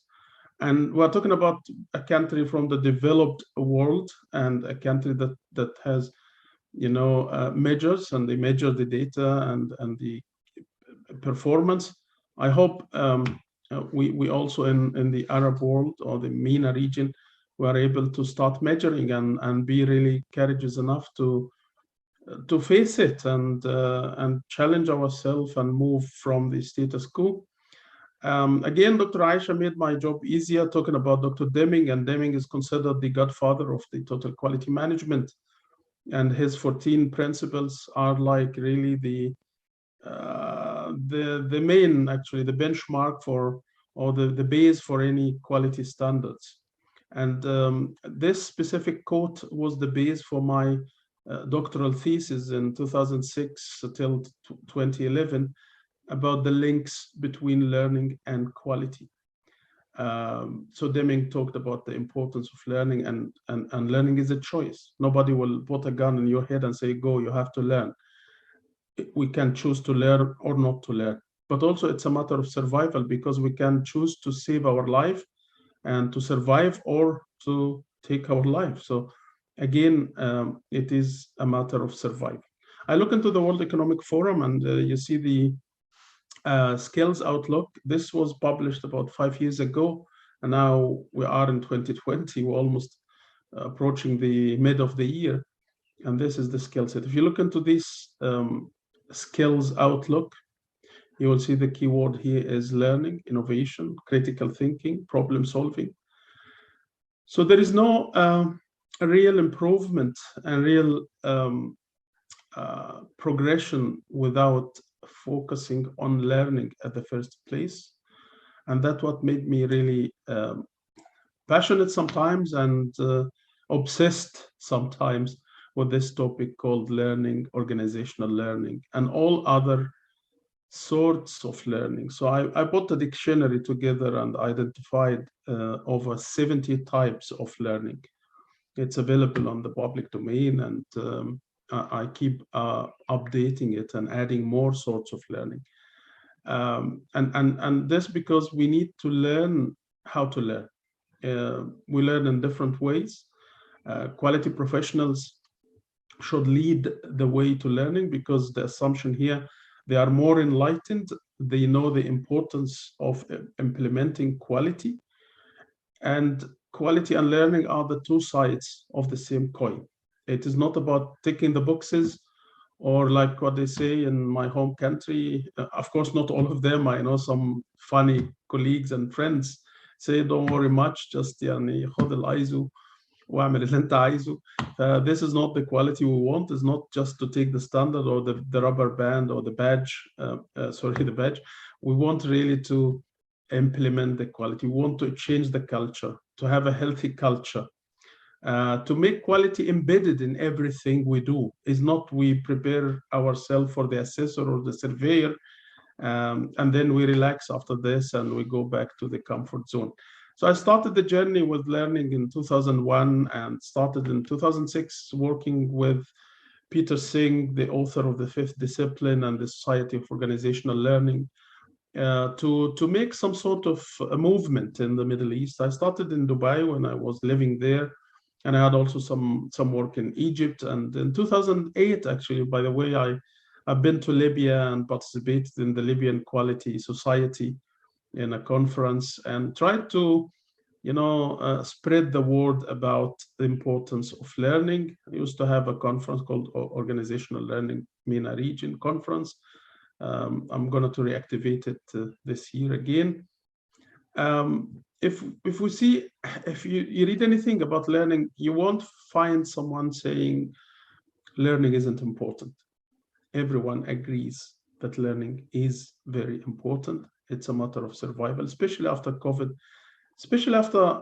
And we're talking about a country from the developed world, and a country that has measures, and they measure the data and the performance. I hope we also in the Arab world or the MENA region, we are able to start measuring and be really courageous enough to face it and challenge ourselves and move from the status quo. Again, Dr. Aisha made my job easier talking about Dr. Deming, and Deming is considered the godfather of the total quality management. And his 14 principles are like really the main, actually, the benchmark for, or the base for any quality standards. And this specific quote was the base for my doctoral thesis in 2006 till 2011 about the links between learning and quality. So Deming talked about the importance of learning, and learning is a choice. Nobody will put a gun in your head and say, go, you have to learn. We can choose to learn or not to learn. But also it's a matter of survival, because we can choose to save our life and to survive, or to take our life. So again, it is a matter of survival. I look into the World Economic Forum, and you see the skills outlook. This was published about 5 years ago, and now we are in 2020. We're almost approaching the mid of the year, and this is the skill set. If you look into this skills outlook, You will see the keyword here is learning, innovation, critical thinking, problem solving. So there is no real improvement and real progression without focusing on learning at the first place. And that's what made me really passionate sometimes and obsessed sometimes with this topic called learning, organizational learning, and all other sorts of learning. So I put a dictionary together and identified over 70 types of learning. It's available on the public domain, and I keep updating it and adding more sorts of learning. And this because we need to learn how to learn. We learn in different ways. Quality professionals should lead the way to learning, because the assumption here, they are more enlightened. They know the importance of implementing quality. And quality and learning are the two sides of the same coin. It is not about ticking the boxes, or like what they say in my home country. Of course, not all of them. I know some funny colleagues and friends say, don't worry much, just يعني خد الأيزو واعمل اللي انت عايزه. This is not the quality we want. It's not just to take the standard or the rubber band or the badge, the badge. We want really to implement the quality. We want to change the culture, to have a healthy culture, to make quality embedded in everything we do. It's not we prepare ourselves for the assessor or the surveyor, and then we relax after this and we go back to the comfort zone. So I started the journey with learning in 2001 and started in 2006 working with Peter Singh, the author of The Fifth Discipline and the Society of Organizational Learning, to make some sort of a movement in the Middle East. I started in Dubai when I was living there, and I had also some work in Egypt. And in 2008, actually, by the way, I've been to Libya and participated in the Libyan Quality Society in a conference and tried to, spread the word about the importance of learning. I used to have a conference called Organizational Learning MENA Region Conference. I'm going to reactivate it this year again. If you read anything about learning, you won't find someone saying learning isn't important. Everyone agrees that learning is very important. It's a matter of survival, especially after COVID, especially after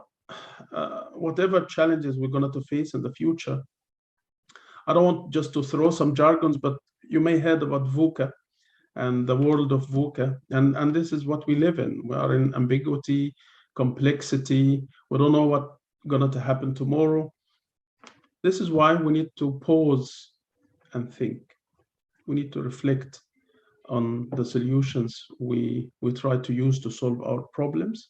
whatever challenges we're going to face in the future. I don't want just to throw some jargons, but you may heard about VUCA and the world of VUCA. And this is what we live in. We are in ambiguity, complexity. We don't know what's going to happen tomorrow. This is why we need to pause and think. We need to reflect on the solutions we try to use to solve our problems.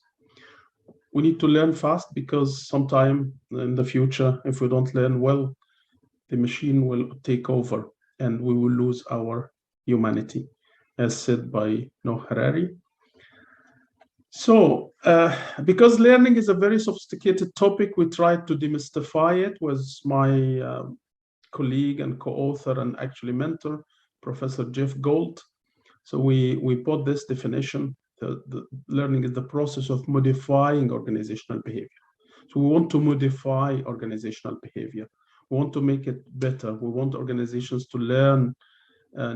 We need to learn fast, because sometime in the future, if we don't learn well, the machine will take over and we will lose our humanity, as said by Noah Harari. So, because learning is a very sophisticated topic, we tried to demystify it with my colleague and co-author and actually mentor, Professor Jeff Gold. So we put this definition: the learning is the process of modifying organizational behavior. So we want to modify organizational behavior. We want to make it better. We want organizations to learn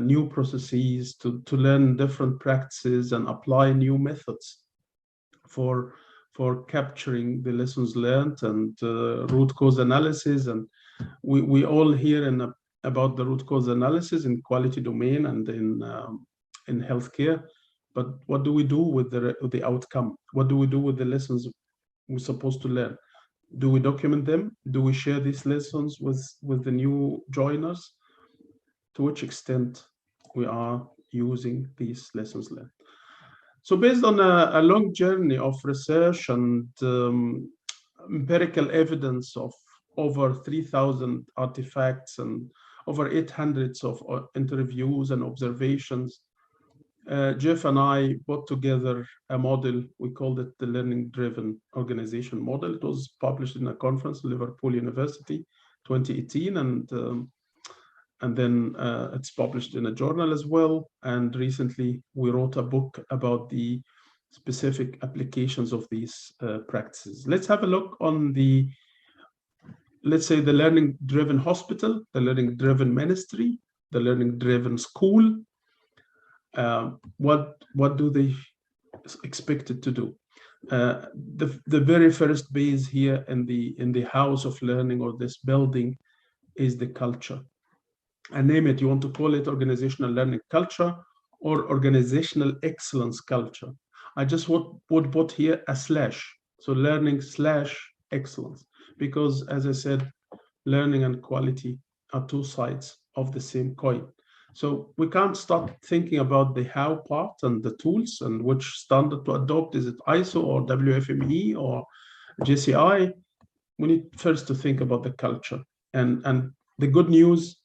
new processes, to learn different practices and apply new methods for capturing the lessons learned and root cause analysis. And we all hear about the root cause analysis in quality domain and in healthcare, but what do we do with the outcome? What do we do with the lessons we're supposed to learn? Do we document them? Do we share these lessons with the new joiners? To which extent we are using these lessons learned? So based on a long journey of research and empirical evidence of over 3,000 artifacts and over 800 of interviews and observations, Jeff and I put together a model. We called it the learning-driven organization model. It was published in a conference at Liverpool University, 2018, and and then it's published in a journal as well. And recently we wrote a book about the specific applications of these practices. Let's have a look on the, let's say, the learning-driven hospital, the learning-driven ministry, the learning-driven school. What do they expect it to do? The very first base here in the house of learning, or this building, is the culture. And name it, you want to call it organizational learning culture or organizational excellence culture. I just would put here a slash, so learning / excellence, because as I said, learning and quality are two sides of the same coin. So we can't start thinking about the how part and the tools and which standard to adopt. Is it ISO or WFME or JCI? We need first to think about the culture. And the good news,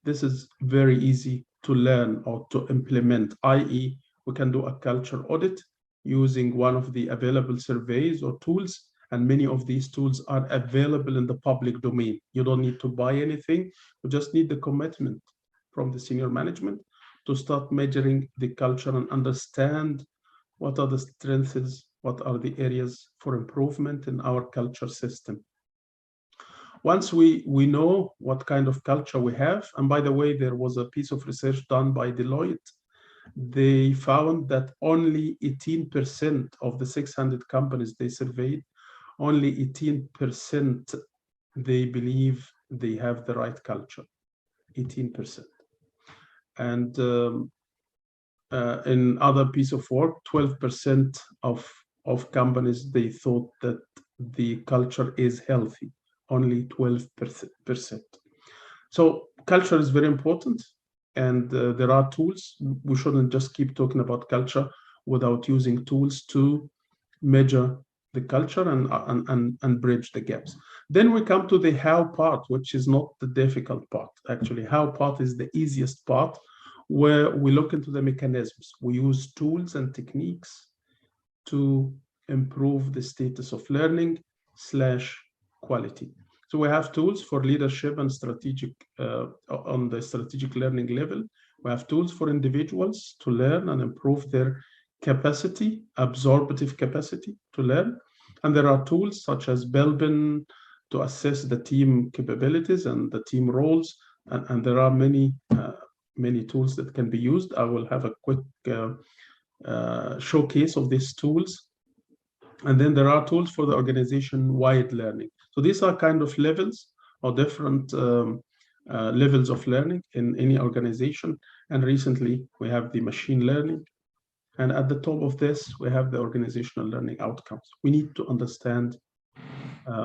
this is very easy to learn or to implement, i.e., we can do a culture audit using one of the available surveys or tools, and many of these tools are available in the public domain. You don't need to buy anything, you just need the commitment from the senior management to start measuring the culture and understand what are the strengths, what are the areas for improvement in our culture system. Once we know what kind of culture we have, and by the way, there was a piece of research done by Deloitte. They found that only 18% of the 600 companies they surveyed, only 18% they believe they have the right culture, 18%. And in other piece of work, 12% of companies, they thought that the culture is healthy, only 12%. So culture is very important, and there are tools. We shouldn't just keep talking about culture without using tools to measure the culture and bridge the gaps. Then we come to the how part, which is not the difficult part. Actually, how part is the easiest part, where we look into the mechanisms. We use tools and techniques to improve the status of learning / quality. So we have tools for leadership and strategic, on the strategic learning level. We have tools for individuals to learn and improve their capacity, absorptive capacity to learn. And there are tools such as Belbin to assess the team capabilities and the team roles. And there are many tools that can be used. I will have a quick showcase of these tools. And then there are tools for the organization-wide learning. So these are kind of levels or different levels of learning in any organization. And recently we have the machine learning. And at the top of this, we have the organizational learning outcomes. We need to understand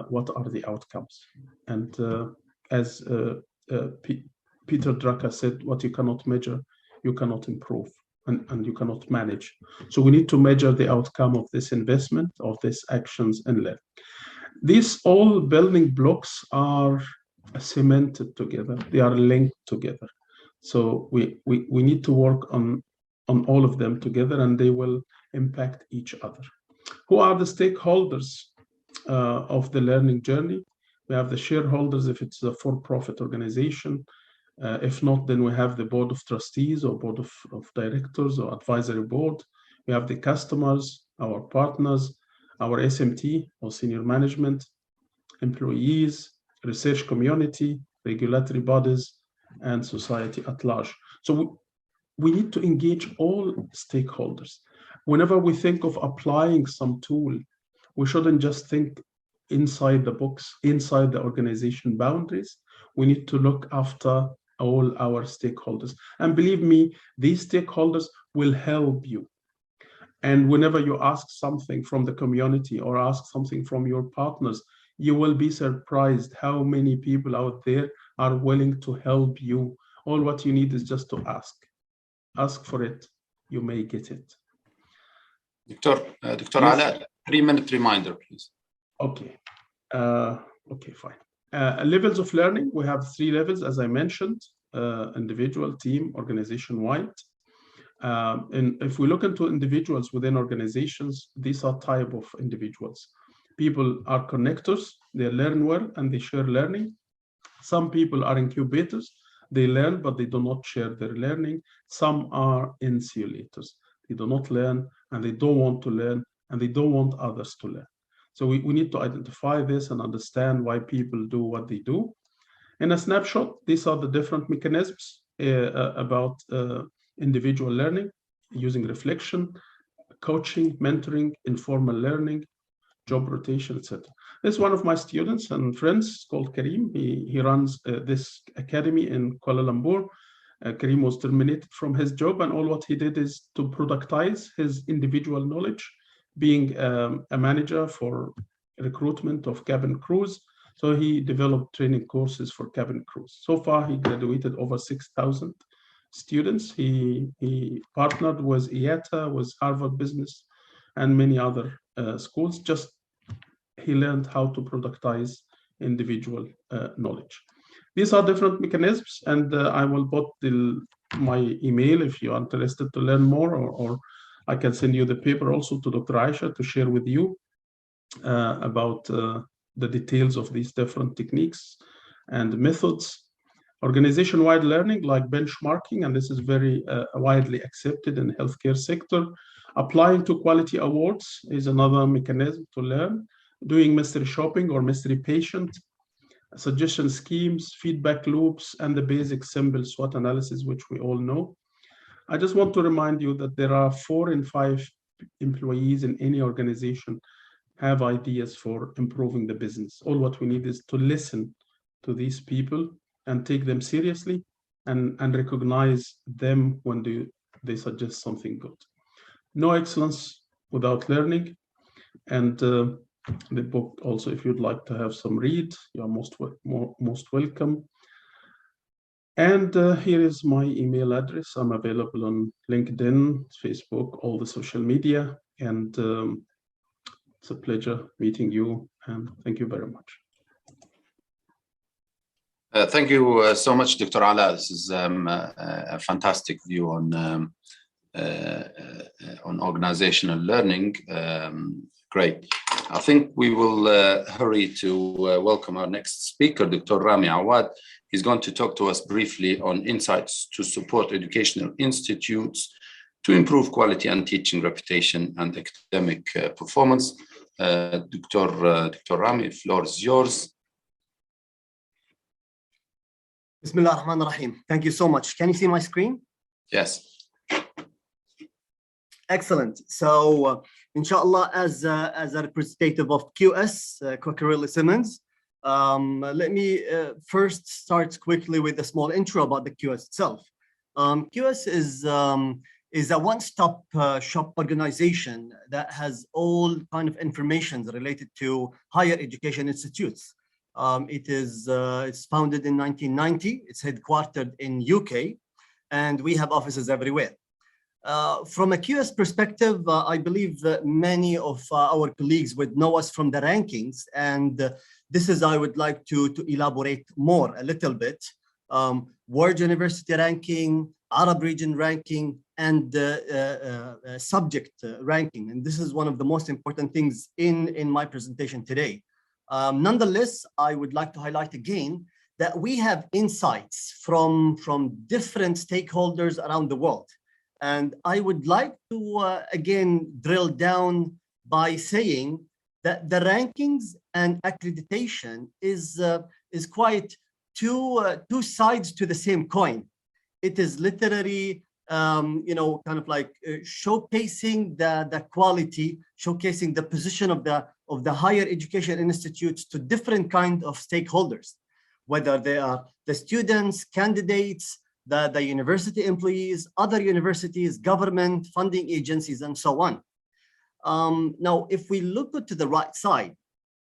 what are the outcomes. And as Peter Drucker said, what you cannot measure, you cannot improve. And you cannot manage. So we need to measure the outcome of this investment, of these actions and learn. These all building blocks are cemented together. They are linked together. So we need to work on all of them together, and they will impact each other. Who are the stakeholders of the learning journey? We have the shareholders if it's a for-profit organization. If not, then we have the board of trustees or board of directors or advisory board. We have the customers, our partners, our SMT or senior management, employees, research community, regulatory bodies, and society at large. So we need to engage all stakeholders. Whenever we think of applying some tool, we shouldn't just think inside the box, inside the organization boundaries. We need to look after all our stakeholders. And believe me, these stakeholders will help you. And whenever you ask something from the community or ask something from your partners, you will be surprised how many people out there are willing to help you. All what you need is just to ask. Ask for it, you may get it. Dr. Yes. Ala, 3-minute reminder, please. Okay. Okay, fine. Levels of learning, we have 3 levels, as I mentioned, individual, team, organization-wide. And if we look into individuals within organizations, these are type of individuals. People are connectors, they learn well and they share learning. Some people are incubators, They learn, but they do not share their learning. Some are insulators. They do not learn, and they don't want to learn, and they don't want others to learn. So we need to identify this and understand why people do what they do. In a snapshot, these are the different mechanisms about individual learning using reflection, coaching, mentoring, informal learning, job rotation, etc. This is one of my students and friends called Karim. He runs this academy in Kuala Lumpur. Karim was terminated from his job, and all what he did is to productize his individual knowledge, being a manager for recruitment of cabin crews. So he developed training courses for cabin crews. So far, he graduated over 6,000 students. He partnered with IATA, with Harvard Business, and many other schools. Just he learned how to productize individual knowledge. These are different mechanisms, and I will put my email if you are interested to learn more, or I can send you the paper also to Dr. Aisha to share with you about the details of these different techniques and methods. Organization-wide learning like benchmarking, and this is very widely accepted in the healthcare sector. Applying to quality awards is another mechanism to learn. Doing mystery shopping or mystery patient, suggestion schemes, feedback loops, and the basic simple SWOT analysis, which we all know. I just want to remind you that there are 4 in 5 employees in any organization have ideas for improving the business. All what we need is to listen to these people and take them seriously and recognize them when they suggest something good. No excellence without learning. And the book also, if you'd like to have some read, you are most welcome. And here is my email address. I'm available on LinkedIn, Facebook, all the social media. And it's a pleasure meeting you, and thank you very much. Thank you so much, Dr. Ala. This is a fantastic view on organizational learning. Great. I think we will hurry to welcome our next speaker, Dr. Rami Awad. He's going to talk to us briefly on insights to support educational institutes to improve quality and teaching reputation and academic performance. Dr. Rami, the floor is yours. Bismillah ar-Rahman ar-Rahim. Thank you so much. Can you see my screen? Yes. Excellent. So, inshallah, as a representative of QS, Quacquarelli Simmons, let me first start quickly with a small intro about the QS itself. QS is a one-stop shop organization that has all kind of information related to higher education institutes. It's founded in 1990. It's headquartered in UK, and we have offices everywhere. From a QS perspective, I believe that many of our colleagues would know us from the rankings, and this is I would like to elaborate more a little bit. World University ranking, Arab region ranking, and subject ranking, and this is one of the most important things in my presentation today. Nonetheless, I would like to highlight again that we have insights from different stakeholders around the world. And I would like to, again, drill down by saying that the rankings and accreditation is quite two sides to the same coin. It is literally, kind of like showcasing the quality, showcasing the position of the higher education institutes to different kind of stakeholders, whether they are the students, candidates, the university employees, other universities, government, funding agencies, and so on. Now, if we look to the right side,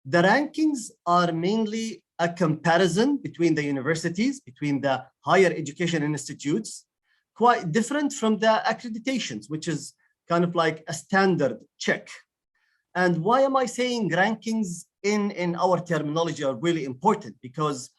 the rankings are mainly a comparison between the universities, between the higher education institutes, quite different from the accreditations, which is kind of like a standard check. And why am I saying rankings in our terminology are really important? Because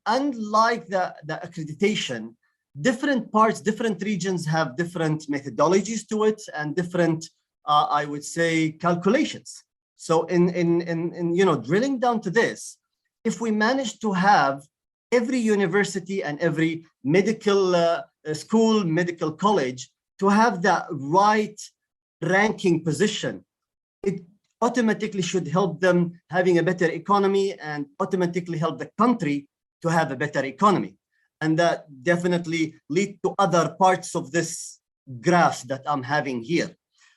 unlike the accreditation, different parts, different regions have different methodologies to it and different, I would say, calculations. So in drilling down to this, if we manage to have every university and every medical school, medical college to have that right ranking position. It automatically should help them having a better economy and automatically help the country to have a better economy. And that definitely lead to other parts of this graph that I'm having here.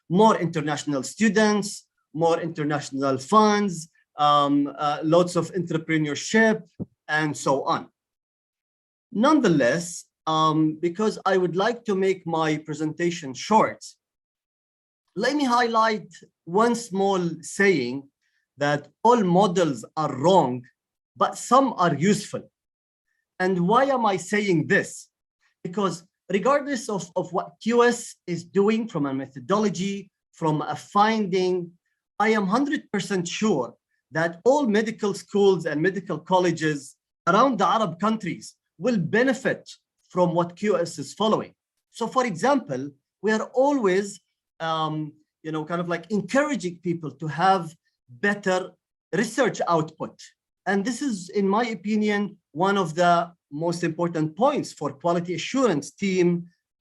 More international students, more international funds, lots of entrepreneurship, and so on. Nonetheless, because I would like to make my presentation short, let me highlight one small saying that all models are wrong, but some are useful. And why am I saying this? Because regardless of what QS is doing from a methodology, from a finding, I am 100% sure that all medical schools and medical colleges around the Arab countries will benefit from what QS is following. So for example, we are always kind of like encouraging people to have better research output. And this is, in my opinion, one of the most important points for quality assurance team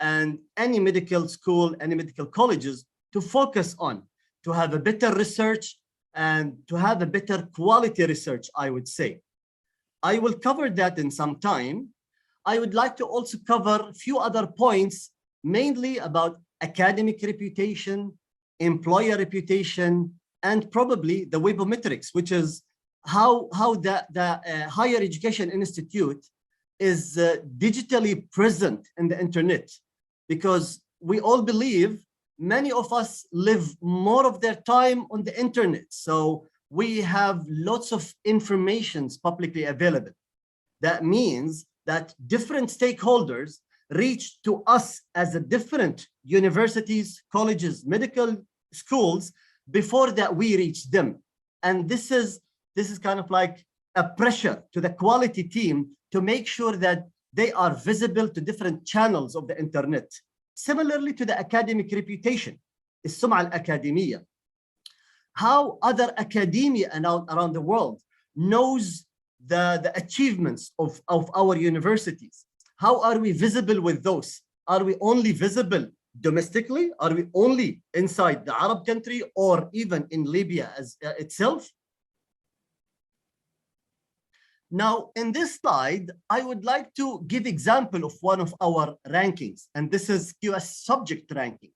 and any medical school, any medical colleges to focus on, to have a better research and to have a better quality research, I would say. I will cover that in some time. I would like to also cover a few other points, mainly about academic reputation, employer reputation, and probably the webometrics, which is how the higher education institute is digitally present in the internet. Because we all believe many of us live more of their time on the internet. So we have lots of informations publicly available. That means that different stakeholders reach to us as a different universities, colleges, medical schools before that we reach them. And this is kind of like a pressure to the quality team to make sure that they are visible to different channels of the internet. Similarly to the academic reputation, السمعة الأكاديمية. How other academia around the world knows the achievements of our universities. How are we visible with those? Are we only visible domestically? Are we only inside the Arab country or even in Libya itself? Now, in this slide, I would like to give example of one of our rankings, and this is QS subject ranking.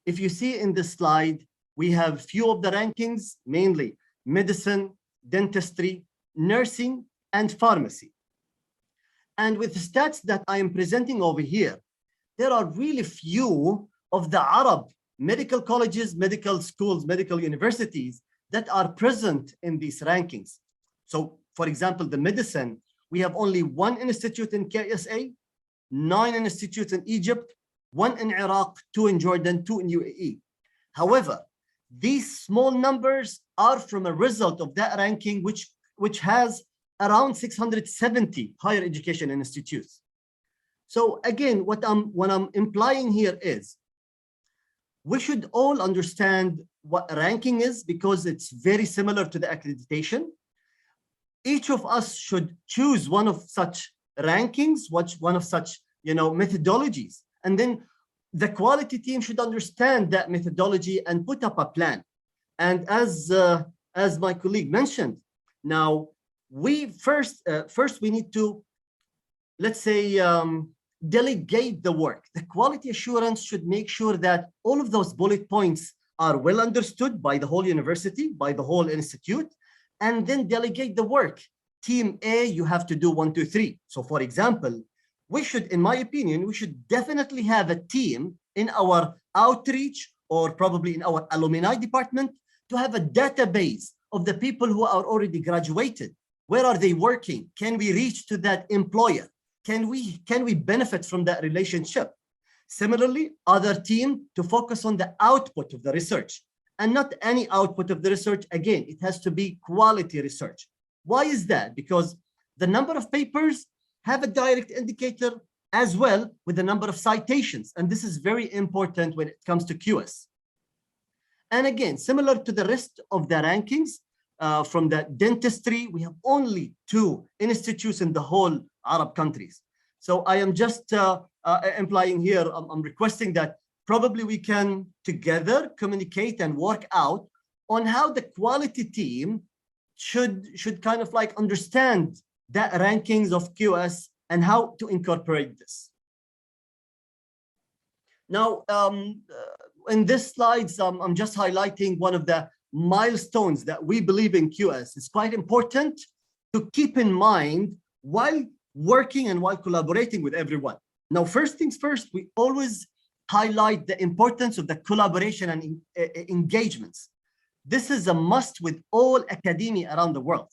If you see in this slide, we have few of the rankings, mainly medicine, dentistry, nursing, and pharmacy. And with the stats that I am presenting over here, there are really few of the Arab medical colleges, medical schools, medical universities that are present in these rankings. So, for example, the medicine, we have only 1 institute in KSA, 9 institutes in Egypt, 1 in Iraq, 2 in Jordan, 2 in UAE. However, these small numbers are from a result of that ranking, which has around 670 higher education institutes. So again, what I'm implying here is we should all understand what ranking is because it's very similar to the accreditation. Each of us should choose one of such rankings, one of such methodologies, and then the quality team should understand that methodology and put up a plan. And as my colleague mentioned, now we first we need to, let's say, delegate the work. The quality assurance should make sure that all of those bullet points are well understood by the whole university, by the whole institute, and then delegate the work. Team A, you have to do 1, 2, 3. So for example, we should, in my opinion, we should definitely have a team in our outreach or probably in our alumni department to have a database of the people who are already graduated. Where are they working? Can we reach to that employer? Can we benefit from that relationship? Similarly, other team to focus on the output of the research. And not any output of the research. Again, it has to be quality research. Why is that? Because the number of papers have a direct indicator as well with the number of citations. And this is very important when it comes to QS. And again, similar to the rest of the rankings, from the dentistry, we have only 2 institutes in the whole Arab countries. So I am just implying here, I'm requesting that probably we can together communicate and work out on how the quality team should kind of like understand the rankings of QS and how to incorporate this. Now, in this slides, I'm just highlighting one of the milestones that we believe in QS. It's quite important to keep in mind while working and while collaborating with everyone. Now, first things first, we always highlight the importance of the collaboration and engagements. This is a must with all academia around the world.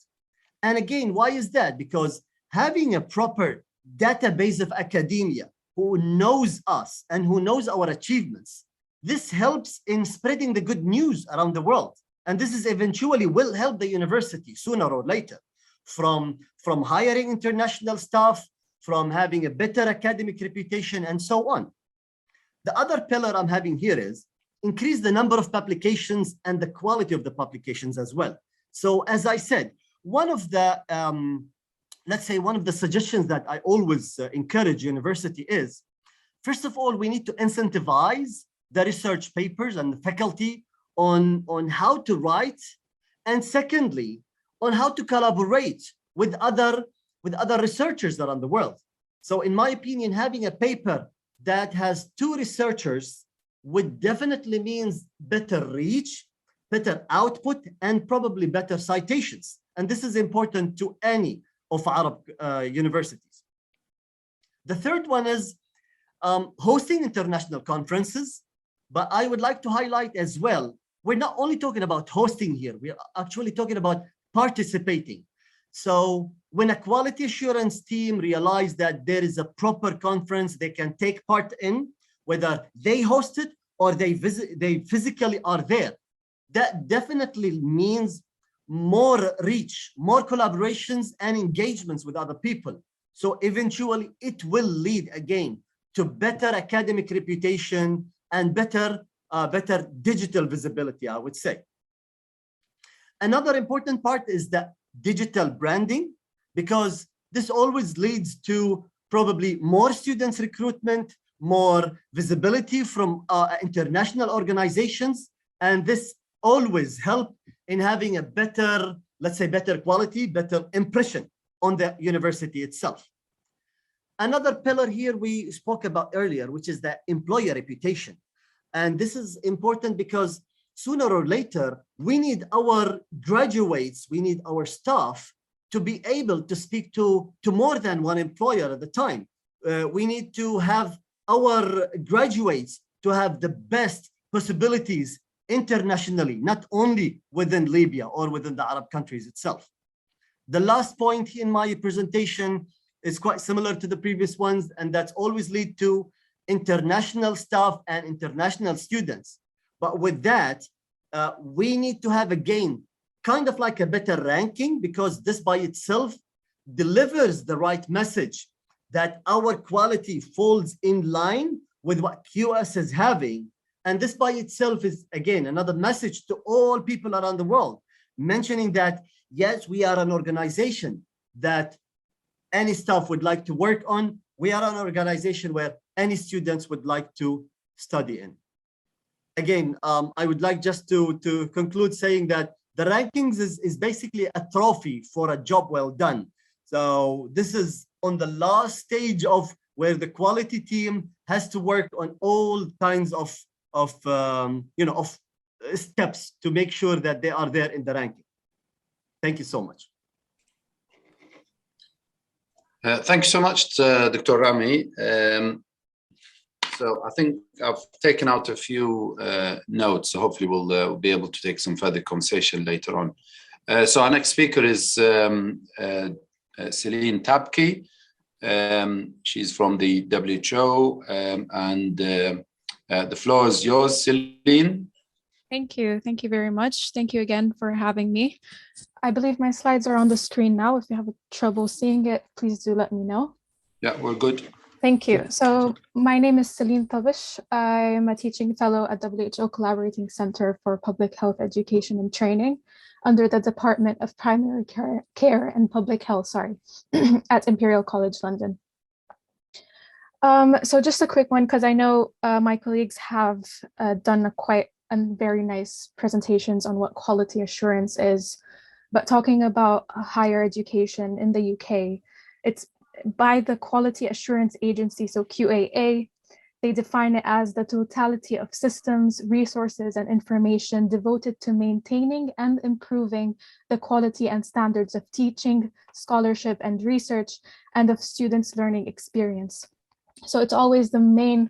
And again, why is that? Because having a proper database of academia who knows us and who knows our achievements, this helps in spreading the good news around the world. And this is eventually will help the university sooner or later from hiring international staff, from having a better academic reputation, and so on. The other pillar I'm having here is increase the number of publications and the quality of the publications as well. So as I said, one of the, let's say one of the suggestions that I always encourage university is, first of all, we need to incentivize the research papers and the faculty on how to write, and secondly, on how to collaborate with other researchers around the world. So in my opinion, having a paper that has 2 researchers would definitely means better reach, better output, and probably better citations. And this is important to any of Arab universities. The third one is hosting international conferences. But I would like to highlight as well, we're not only talking about hosting here, we're actually talking about participating. So when a quality assurance team realize that there is a proper conference they can take part in, whether they host it or they physically are there, that definitely means more reach, more collaborations and engagements with other people. So eventually it will lead again to better academic reputation and better digital visibility, I would say. Another important part is the digital branding, because this always leads to probably more students recruitment, more visibility from international organizations, and this always help in having a better, let's say, better quality, better impression on the university itself. Another pillar here we spoke about earlier, which is the employer reputation. And this is important because sooner or later, we need our graduates, we need our staff to be able to speak to more than one employer at the time. We need to have our graduates to have the best possibilities internationally, not only within Libya or within the Arab countries itself. The last point in my presentation is quite similar to the previous ones, and that's always lead to international staff and international students. But with that, we need to have, again, kind of like a better ranking, because this by itself delivers the right message that our quality falls in line with what QS is having. And this by itself is, again, another message to all people around the world, mentioning that, yes, we are an organization that any staff would like to work on. We are an organization where any students would like to study in. Again, I would like just to conclude saying that the rankings is basically a trophy for a job well done. So this is on the last stage of where the quality team has to work on all kinds of steps to make sure that they are there in the ranking. Thank you so much. Thank you so much, Dr. Rami. So I think I've taken out a few notes, so hopefully we'll be able to take some further conversation later on. So our next speaker is Celine Tabki. She's from the WHO, and the floor is yours, Celine. Thank you. Thank you very much. Thank you again for having me. I believe my slides are on the screen now. If you have trouble seeing it, please do let me know. Yeah, we're good. Thank you. So my name is Celine Tavish. I'm a teaching fellow at WHO Collaborating Center for Public Health Education and Training under the Department of Primary Care and Public Health, at Imperial College London. So just a quick one, because I know my colleagues have done very nice presentations on what quality assurance is, but talking about higher education in the UK, it's by the Quality Assurance Agency, so QAA. They define it as the totality of systems, resources, and information devoted to maintaining and improving the quality and standards of teaching, scholarship, and research, and of students' learning experience. So it's always the main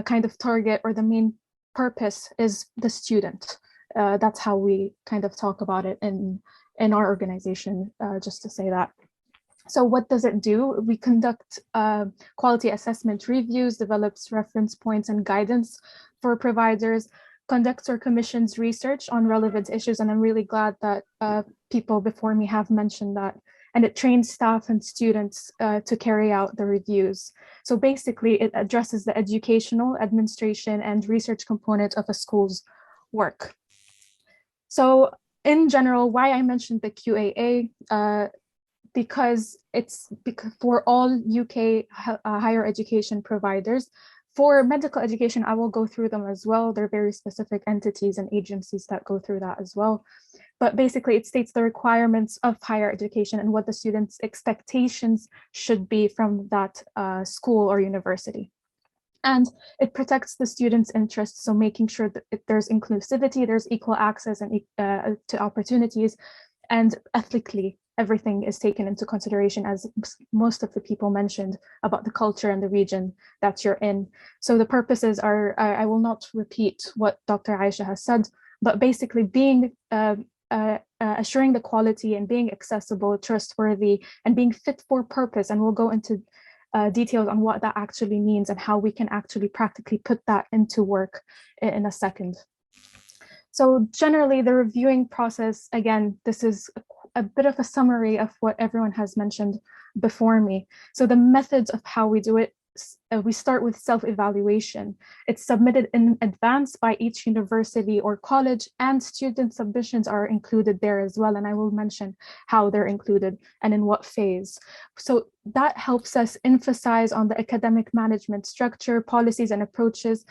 kind of target, or the main purpose is the student. That's how we kind of talk about it in our organization, just to say that. So what does it do? We conduct quality assessment reviews, develops reference points and guidance for providers, conducts or commissions research on relevant issues. And I'm really glad that people before me have mentioned that. And it trains staff and students to carry out the reviews. So basically it addresses the educational, administration, and research component of a school's work. So in general, why I mentioned the QAA, because for all UK higher education providers. For medical education, I will go through them as well. They're very specific entities and agencies that go through that as well. But basically, it states the requirements of higher education and what the students' expectations should be from that school or university. And it protects the students' interests, so making sure that there's inclusivity, there's equal access and to opportunities, and ethically, everything is taken into consideration, as most of the people mentioned about the culture and the region that you're in. So the purposes are, I will not repeat what Dr. Aisha has said, but basically being assuring the quality and being accessible, trustworthy, and being fit for purpose. And we'll go into details on what that actually means and how we can actually practically put that into work in a second. So generally, the reviewing process, again, this is a bit of a summary of what everyone has mentioned before me. So the methods of how we do it, we start with self-evaluation. It's submitted in advance by each university or college, and student submissions are included there as well. And I will mention how they're included and in what phase. So that helps us emphasize on the academic management structure, policies, and approaches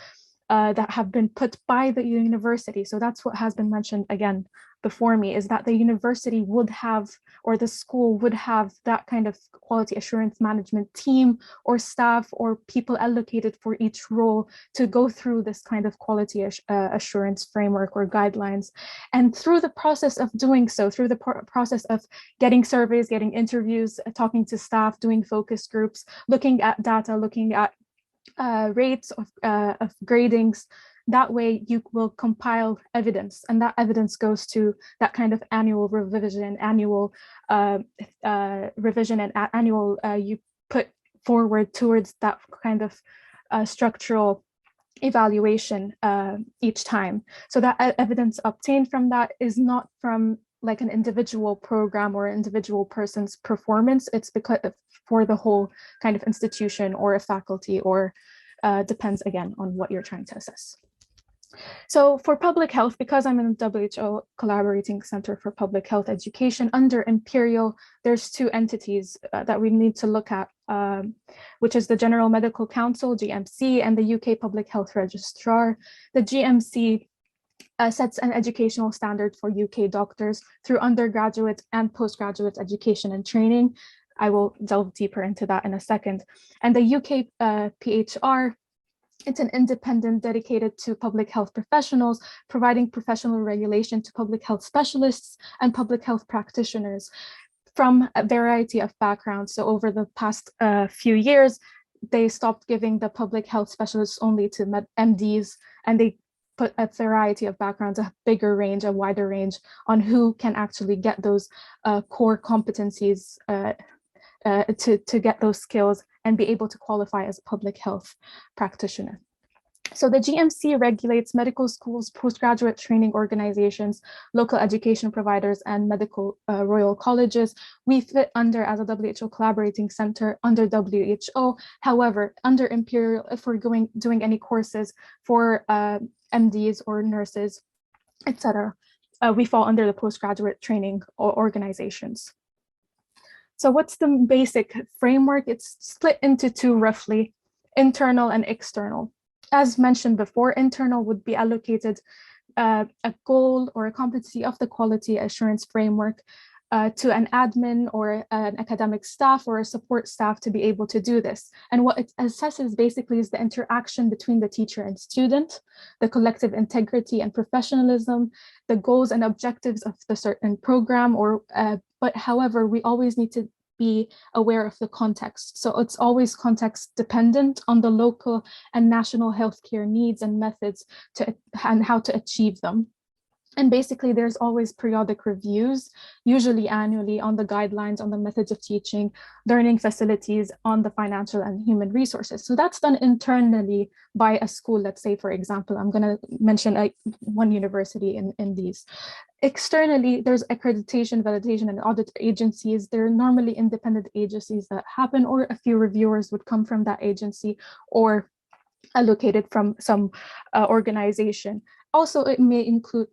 that have been put by the university. So that's what has been mentioned again before me, is that the university would have, or the school would have, that kind of quality assurance management team or staff or people allocated for each role to go through this kind of quality assurance framework or guidelines. And through the process of doing so, through the process of getting surveys, getting interviews, talking to staff, doing focus groups, looking at data, looking at rates of gradings, that way you will compile evidence, and that evidence goes to that kind of annual revision, you put forward towards that kind of structural evaluation each time. So that evidence obtained from that is not from like an individual program or individual person's performance. It's because for the whole kind of institution or a faculty, or depends again on what you're trying to assess. So for public health, because I'm in the WHO Collaborating Center for Public Health Education under Imperial, there's two entities that we need to look at, which is the General Medical Council, GMC, and the UK Public Health Registrar. The GMC sets an educational standard for UK doctors through undergraduate and postgraduate education and training. I will delve deeper into that in a second. And the UK PHR, it's an independent dedicated to public health professionals, providing professional regulation to public health specialists and public health practitioners from a variety of backgrounds. So over the past few years, they stopped giving the public health specialists only to MDs, and they put a variety of backgrounds, a bigger range, a wider range on who can actually get those core competencies to get those skills and be able to qualify as a public health practitioner. So the GMC regulates medical schools, postgraduate training organizations, local education providers, and medical royal colleges. We fit under, as a WHO collaborating center, under WHO. However, under Imperial, if we're doing any courses for MDs or nurses, etc., we fall under the postgraduate training organizations. So what's the basic framework? It's split into two roughly, internal and external. As mentioned before, internal would be allocated a goal or a competency of the quality assurance framework to an admin or an academic staff or a support staff to be able to do this. And what it assesses basically is the interaction between the teacher and student, the collective integrity and professionalism, the goals and objectives of the certain program, but however, we always need to be aware of the context. So it's always context dependent on the local and national healthcare needs and methods and how to achieve them. And basically, there's always periodic reviews, usually annually, on the guidelines, on the methods of teaching, learning facilities, on the financial and human resources. So that's done internally by a school. Let's say, for example, I'm going to mention one university in these. Externally, there's accreditation, validation, and audit agencies. They're normally independent agencies that happen, or a few reviewers would come from that agency or allocated from some organization. Also, it may include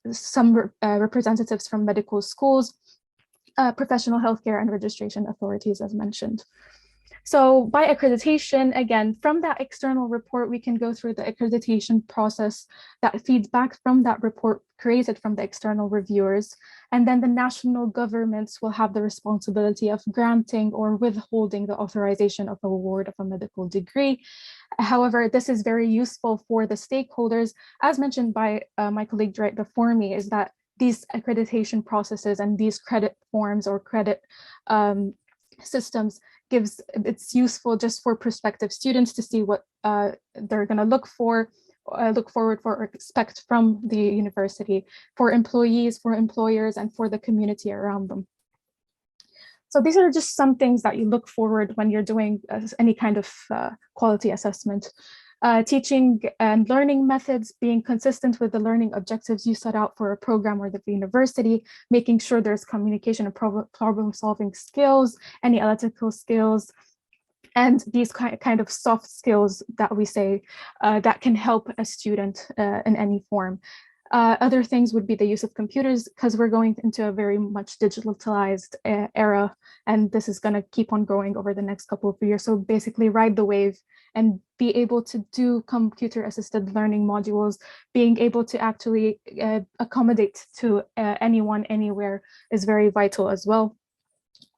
some representatives from medical schools, professional healthcare and registration authorities, as mentioned. So by accreditation, again, from that external report, we can go through the accreditation process, that feedback from that report created from the external reviewers. And then the national governments will have the responsibility of granting or withholding the authorization of award of a medical degree. However, this is very useful for the stakeholders. As mentioned by my colleague right before me, is that these accreditation processes and these credit forms or credit systems it's useful just for prospective students to see what they're going to look forward for or expect from the university, for employees, for employers, and for the community around them. So these are just some things that you look forward when you're doing any kind of quality assessment. Teaching and learning methods, being consistent with the learning objectives you set out for a program or the university, making sure there's communication and problem-solving skills, any analytical skills, and these kind of soft skills that we say that can help a student in any form. Other things would be the use of computers, because we're going into a very much digitalized era, and this is going to keep on growing over the next couple of years. So basically ride the wave and be able to do computer-assisted learning modules, being able to actually accommodate to anyone, anywhere is very vital as well.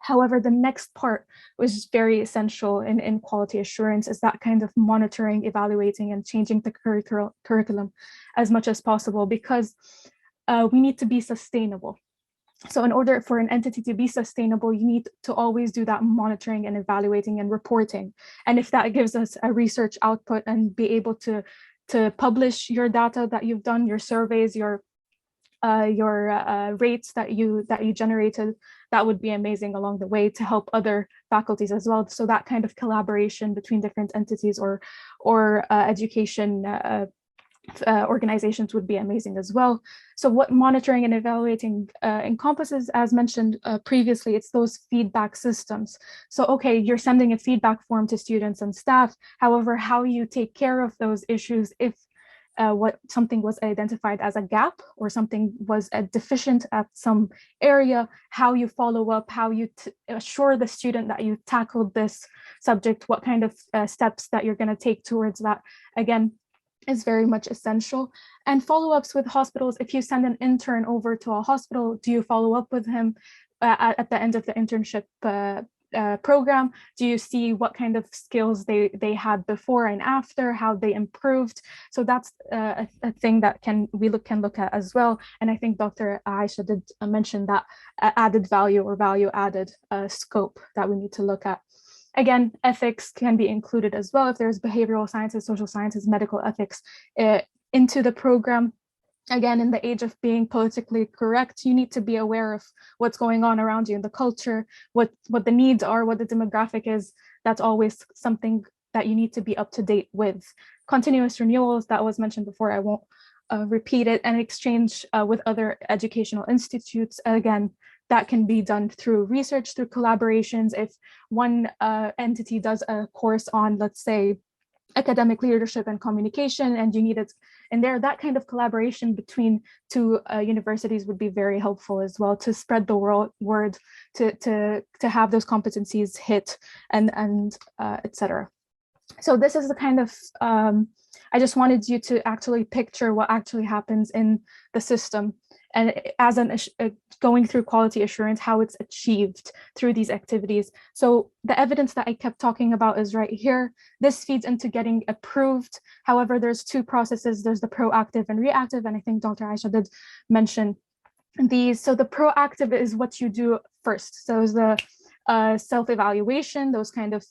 However, the next part, which is very essential in quality assurance, is that kind of monitoring, evaluating, and changing the curriculum as much as possible, because we need to be sustainable. So in order for an entity to be sustainable, you need to always do that monitoring and evaluating and reporting. And if that gives us a research output and be able to publish your data that you've done, your surveys, your rates that you generated, that would be amazing along the way to help other faculties as well. So that kind of collaboration between different entities or education organizations would be amazing as well. So what monitoring and evaluating encompasses, as mentioned previously, it's those feedback systems. So, okay, you're sending a feedback form to students and staff. However, how you take care of those issues if something was identified as a gap or something was deficient at some area, how you follow up, how you assure the student that you tackled this subject, what kind of steps that you're going to take towards that, again, is very much essential. And follow-ups with hospitals. If you send an intern over to a hospital, do you follow up with him at the end of the internship program? Do you see what kind of skills they had before and after, how they improved? So that's a thing that we can look at as well. And I think Dr. Aisha did mention that added value or value added scope that we need to look at. Again, ethics can be included as well. If there's behavioral sciences, social sciences, medical ethics into the program. Again, in the age of being politically correct, you need to be aware of what's going on around you in the culture, what the needs are, what the demographic is. That's always something that you need to be up to date with. Continuous renewals, that was mentioned before, I won't repeat it, and exchange with other educational institutes. Again, that can be done through research, through collaborations. If one entity does a course on, let's say, academic leadership and communication, and you need it in there, that kind of collaboration between two universities would be very helpful as well, to spread the word, to have those competencies hit, and etc. So this is the kind of, I just wanted you to actually picture what actually happens in the system, and as going through quality assurance, how it's achieved through these activities. So the evidence that I kept talking about is right here. This feeds into getting approved. However, there's two processes. There's the proactive and reactive, and I think Dr. Aisha did mention these. So the proactive is what you do first. So it's the self-evaluation, those kind of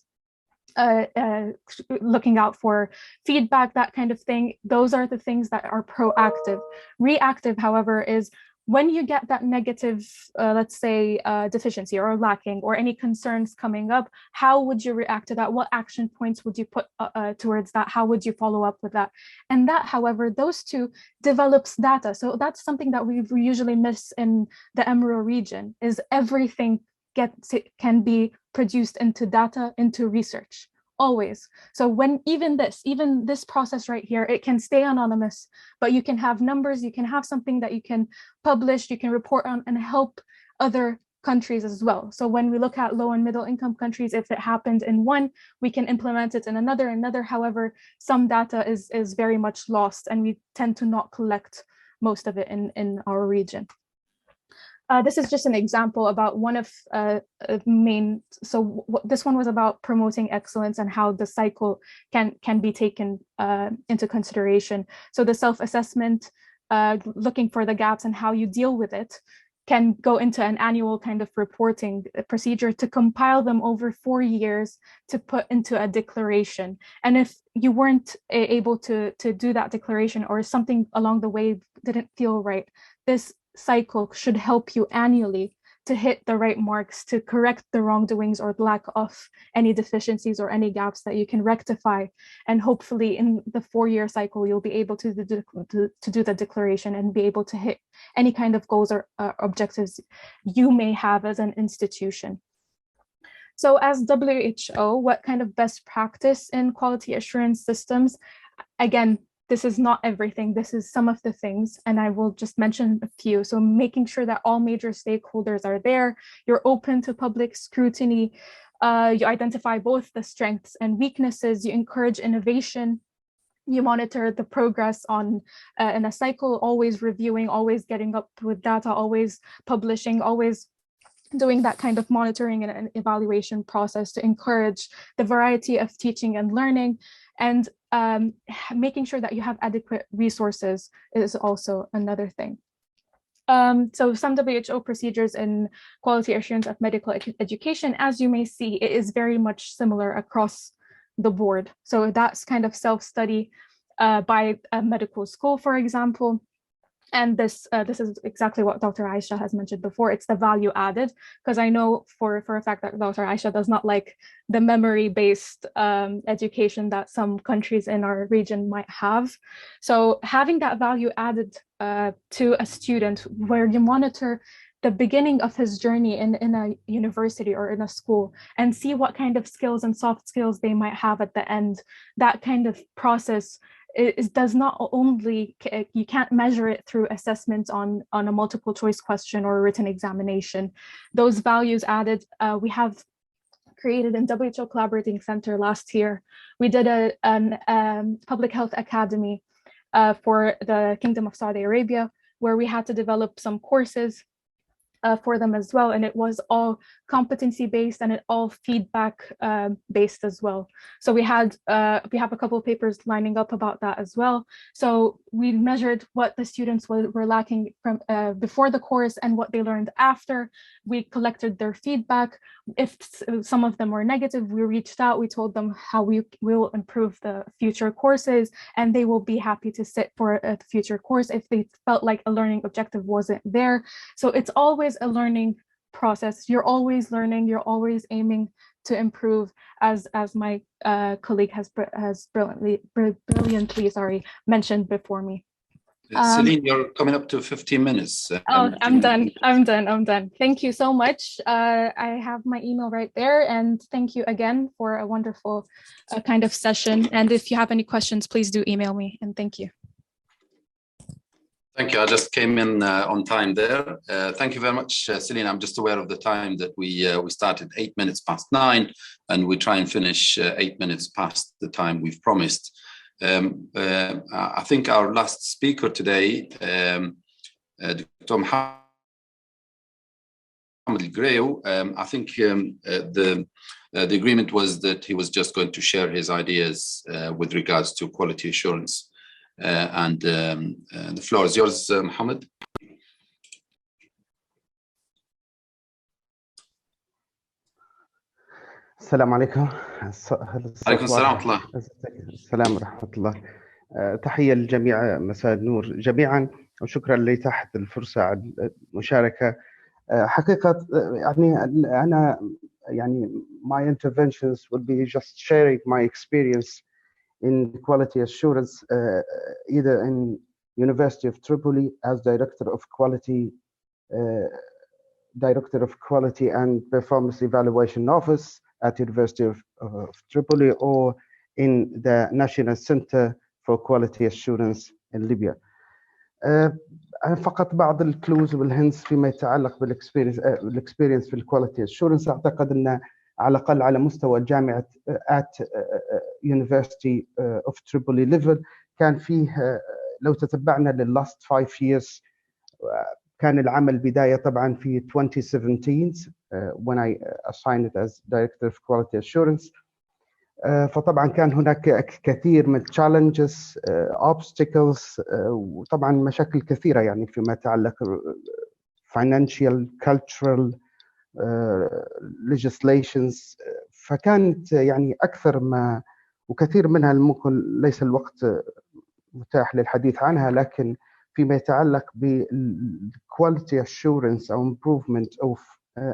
looking out for feedback, that kind of thing. Those are the things that are proactive. Reactive, however, is when you get that negative, let's say, deficiency or lacking or any concerns coming up, how would you react to that? What action points would you put towards that? How would you follow up with that? And that, however, those two develops data. So that's something that we usually miss in the EMRO region, is everything can be produced into data, into research, always. So when even this process right here, it can stay anonymous, but you can have numbers, you can have something that you can publish, you can report on and help other countries as well. So when we look at low and middle income countries, if it happened in one, we can implement it in another. However, some data is very much lost, and we tend to not collect most of it in our region. This is just an example about one of main, so this one was about promoting excellence and how the cycle can be taken into consideration. So the self-assessment, looking for the gaps and how you deal with it, can go into an annual kind of reporting procedure to compile them over 4 years to put into a declaration. And if you weren't able to do that declaration, or something along the way didn't feel right, this cycle should help you annually to hit the right marks, to correct the wrongdoings or lack of any deficiencies or any gaps that you can rectify. And hopefully in the 4-year cycle, you'll be able to do the declaration and be able to hit any kind of goals or objectives you may have as an institution. So as WHO, what kind of best practice in quality assurance systems? Again, this is not everything, this is some of the things, and I will just mention a few. So making sure that all major stakeholders are there, you're open to public scrutiny, you identify both the strengths and weaknesses, you encourage innovation, you monitor the progress on in a cycle, always reviewing, always getting up with data, always publishing, always doing that kind of monitoring and an evaluation process to encourage the variety of teaching and learning. And making sure that you have adequate resources is also another thing. So some WHO procedures in quality assurance of medical education, as you may see, it is very much similar across the board. So that's kind of self-study by a medical school, for example. And this is exactly what Dr. Aisha has mentioned before. It's the value added, because I know for a fact that Dr. Aisha does not like the memory-based education that some countries in our region might have. So having that value added to a student, where you monitor the beginning of his journey in a university or in a school and see what kind of skills and soft skills they might have at the end, that kind of process does not only, you can't measure it through assessments on a multiple choice question or a written examination. Those values added, we have created in WHO Collaborating Center last year. We did a public health academy for the Kingdom of Saudi Arabia, where we had to develop some courses for them as well, and it was all competency based and it all feedback based as well. So we have a couple of papers lining up about that as well. So we measured what the students were lacking from before the course and what they learned after. We collected their feedback. If some of them were negative, we reached out, we told them how we will improve the future courses, and they will be happy to sit for a future course if they felt like a learning objective wasn't there. So it's always a learning process. You're always learning, you're always aiming to improve, as my colleague has brilliantly mentioned before me. Celine, you're coming up to 15 minutes. I'm done. Thank you so much. I have my email right there, and thank you again for a wonderful kind of session. And if you have any questions, please do email me, and thank you. Thank you. I just came in on time there. Thank you very much, Celine. I'm just aware of the time that we started 8 minutes past 9, and we try and finish 8 minutes past the time we've promised. I think our last speaker today, Dr. Mohammed Al-Greu, I think the agreement was that he was just going to share his ideas with regards to quality assurance. And the floor is yours, Mohammed. السلام عليكم. عليكم السلام ورحمة الله. السلام ورحمة الله. تحية للجميع، مساء النور جميعا، وشكرا لإتاحة الفرصة على المشاركة. حقيقة يعني أنا my interventions will be just sharing my experience in quality assurance, either in University of Tripoli as Director of Quality and Performance Evaluation Office at University of Tripoli, or in the National Center for Quality Assurance in Libya. فقط بعض الكلوز والهنس فيما يتعلق بالاكسبيرينس في الكواليتي اشورنس. اعتقد ان على الاقل على مستوى جامعه at University of Tripoli level كان فيه، لو تتبعنا لللاست 5 years، كان العمل بدايه طبعا في 2017 when I assigned it as Director of Quality Assurance. فطبعا كان هناك كثير من challenges, obstacles، وطبعا مشاكل كثيرة يعني فيما يتعلق financial, cultural, legislations. فكانت يعني أكثر ما، وكثير منها ممكن ليس الوقت متاح للحديث عنها، لكن فيما يتعلق بالquality assurance أو improvement of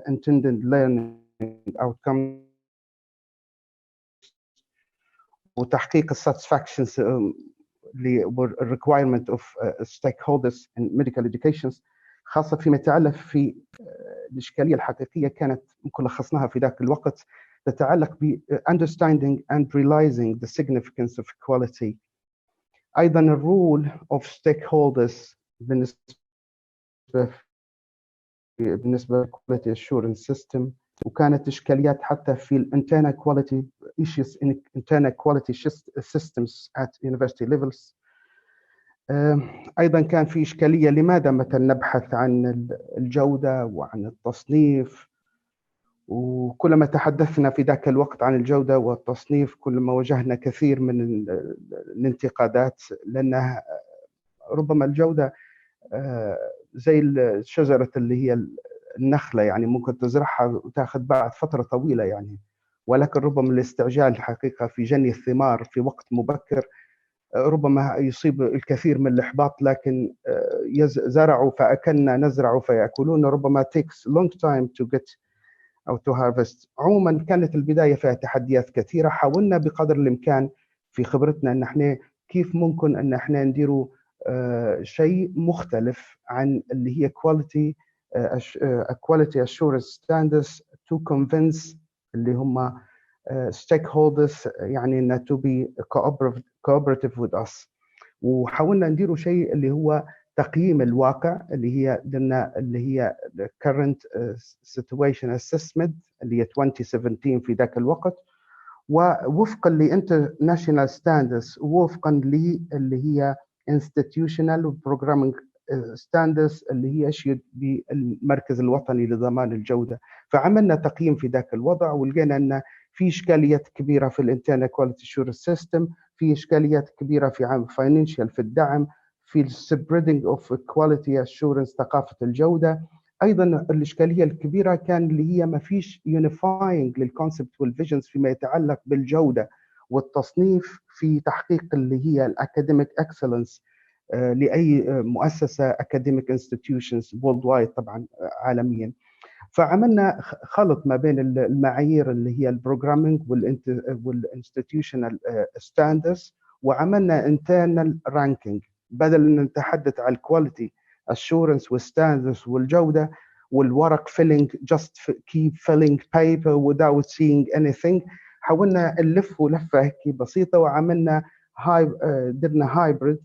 intended learning outcomes وتحقيق الساتسفاكشنز requirement of stakeholders in medical education، خاصة فيما يتعلق في الإشكالية الحقيقية كانت ممكن لخصناها في ذاك الوقت، تتعلق ب understanding and realizing the significance of quality. أيضا الرول of stakeholders بالنسبة quality assurance system، وكانت إشكاليات حتى في internal quality issues in internal quality systems at university levels. أيضا كان في إشكالية لماذا مثلا نبحث عن الجودة وعن التصنيف، وكلما تحدثنا في ذاك الوقت عن الجودة والتصنيف كلما واجهنا كثير من الانتقادات، لأنها ربما الجودة زي الشجرة اللي هي النخلة، يعني ممكن تزرعها وتأخذ بعد فترة طويلة يعني، ولكن ربما الاستعجال الحقيقة في جني الثمار في وقت مبكر ربما يصيب الكثير من الإحباط. لكن زرعوا فأكلنا نزرع فيأكلون، ربما takes long time to get أو to harvest. عموما كانت البداية فيها تحديات كثيرة. حاولنا بقدر الإمكان في خبرتنا أن احنا كيف ممكن أن احنا نديروا شيء مختلف عن اللي هي quality assurance standards to convince اللي هم stakeholders يعني to be cooperative with us. وحاولنا نديروا شيء اللي هو تقييم الواقع، اللي هي current situation assessment اللي هي 2017 في ذاك الوقت، ووفقا ل international standards ووفقا اللي هي institutional programming standards اللي هي issued بالمركز الوطني لضمان الجودة. فعملنا تقييم في ذاك الوضع ولقينا أن في إشكاليات كبيرة في الانترنال كواليتي assurance system، في إشكاليات كبيرة في عام financial في الدعم، في spreading of quality assurance ثقافة الجودة. أيضا الإشكالية الكبيرة كان اللي هي ما فيش unifying للconcept والvisions فيما يتعلق بالجودة والتصنيف في تحقيق اللي هي الacademic excellence لأي مؤسسة academic institutions worldwide طبعا عالميا. فعملنا خلط ما بين المعايير اللي هي البروجرامينج والانستتيوشنال ستاندردز، وعملنا انترنال رانكينج. بدل ان نتحدث عن الكواليتي اشورنس والستاندردز والجوده والورق فيلينج just keep filling paper without seeing anything، حاولنا نلف لفه هيك بسيطه وعملنا درنا هايبريد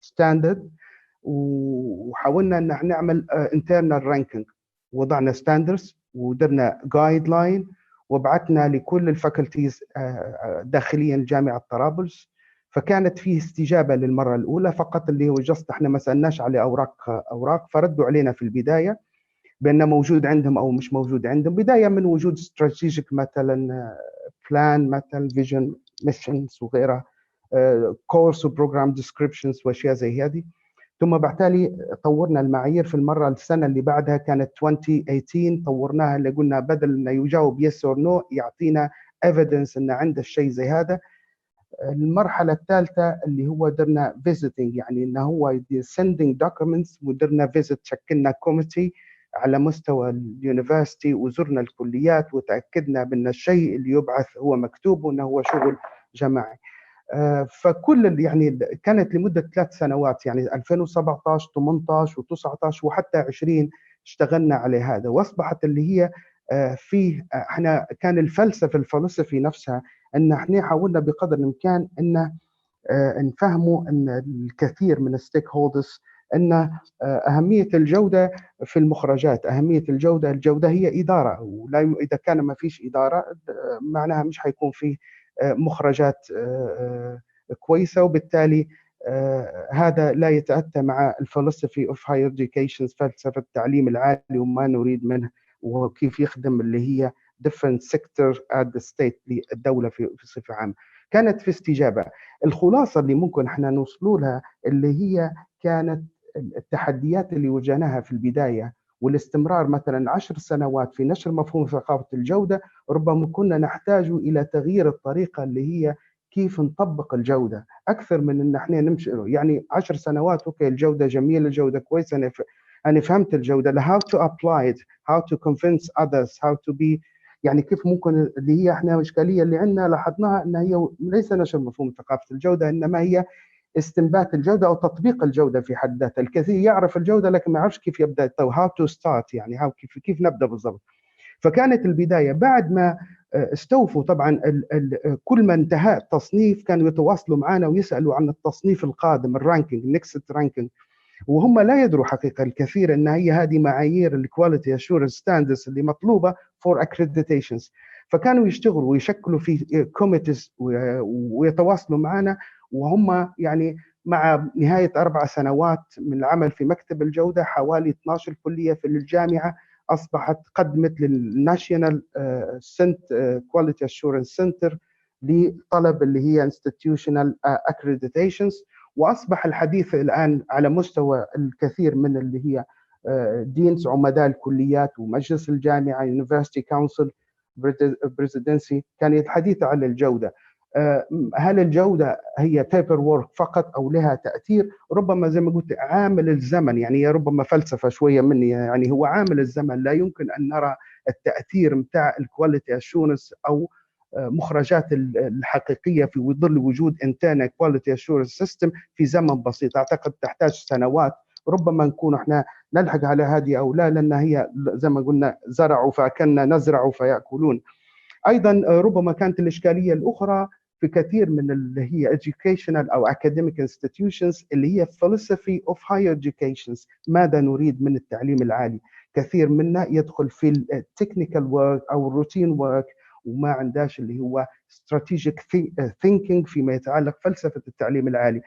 ستاندرد، وحاولنا ان نعمل انترنال رانكينج. وضعنا ستاندردز ودرنا جايد لاين وبعثنا لكل الفاكولتيز داخليا جامعه طرابلس. فكانت فيه استجابه للمره الاولى فقط، اللي هو جست احنا ما سالناش على اوراق، فردوا علينا في البدايه بانه موجود عندهم او مش موجود عندهم، بدايه من وجود استراتيجيك مثلا بلان مثلا فيجن ميشنز وغيرها، كورس وبروجرام ديسكريبشنز واشياء زي هذه. ثم بالتالي طورنا المعايير في المره السنه اللي بعدها كانت 2018 طورناها، اللي قلنا بدل انه يجاوب يس اور نو يعطينا ايفيدنس انه عنده الشيء زي هذا. المرحله الثالثه اللي هو درنا فيزيتنج، يعني انه هو سندنج دوكيومنتس، ودرنا فيزيت، شكلنا كوميتي على مستوى اليونيفرسيتي وزرنا الكليات وتاكدنا بان الشيء اللي يبعث هو مكتوب وانه هو شغل جماعي. فكل يعني كانت لمده 3 سنوات، يعني 2017 18 و19 وحتى 20 اشتغلنا على هذا، واصبحت اللي هي فيه احنا كان الفلسفي نفسها ان احنا حاولنا بقدر الامكان ان نفهموا ان الكثير من الستيك هولدرز ان اهميه الجوده في المخرجات، اهميه الجوده هي اداره، ولا اذا كان ما فيش اداره معناها مش حيكون فيه مخرجات كويسه، وبالتالي هذا لا يتاتى مع الفلسفي اوف هاير اديوكيشن، فلسفه التعليم العالي وما نريد منه وكيف يخدم اللي هي different sector at the state للدوله في صفه عامه. كانت في استجابه. الخلاصه اللي ممكن احنا نوصلوا لها اللي هي كانت التحديات اللي واجهناها في البدايه والاستمرار مثلا 10 سنوات في نشر مفهوم ثقافه الجوده، ربما كنا نحتاج الى تغيير الطريقه اللي هي كيف نطبق الجوده اكثر من ان احنا نمشي. يعني 10 سنوات اوكي الجوده جميله، الجوده كويسه، انا فهمت الجوده، how to apply it, how to convince others, how to be، يعني كيف ممكن اللي هي احنا الاشكاليه اللي عندنا لاحظناها ان هي ليس نشر مفهوم ثقافه الجوده، انما هي استنبات الجوده او تطبيق الجوده في حد ذاتها. الكثير يعرف الجوده لكن ما يعرفش كيف يبدا، how to start، يعني كيف نبدا بالضبط. فكانت البدايه بعد ما استوفوا طبعا كل ما انتهى التصنيف كانوا يتواصلوا معنا ويسالوا عن التصنيف القادم، الرانكينج، نيكست رانكينج، وهم لا يدروا حقيقه الكثير ان هي هذه معايير الكواليتي اشورنس ستاندردز اللي مطلوبه فور اكريديتيشنز. فكانوا يشتغلوا ويشكلوا في كوميتيز ويتواصلوا معنا، وهم يعني مع نهايه 4 سنوات من العمل في مكتب الجوده حوالي 12 كليه في الجامعه اصبحت قدمت للناشونال كواليتي اشورنس سنتر لطلب اللي هي انستتيوشنال اكريديتيشنز. واصبح الحديث الان على مستوى الكثير من اللي هي دينز عمداء الكليات ومجلس الجامعه يونيفرسيتي كونسل بريزيدنسي كان الحديث عن الجوده. هل الجوده هي بيبر وورك فقط او لها تاثير؟ ربما زي ما قلت عامل الزمن، يعني ربما فلسفه شويه مني، يعني هو عامل الزمن، لا يمكن ان نرى التاثير نتاع الكواليتي اشورنس او مخرجات الحقيقيه في ظل وجود انترنال كواليتي اشورنس سيستم في زمن بسيط. اعتقد تحتاج سنوات، ربما نكون احنا نلحق على هذه او لا، لان هي زي ما قلنا زرعوا فاكلنا، نزرع فياكلون. ايضا ربما كانت الاشكاليه الاخرى في كثير من اللي هي educational او academic institutions اللي هي philosophy of higher education، ماذا نريد من التعليم العالي. كثير منا يدخل في التكنيكال ورك او الروتين ورك وما عندهاش اللي هو strategic thinking فيما يتعلق فلسفه التعليم العالي.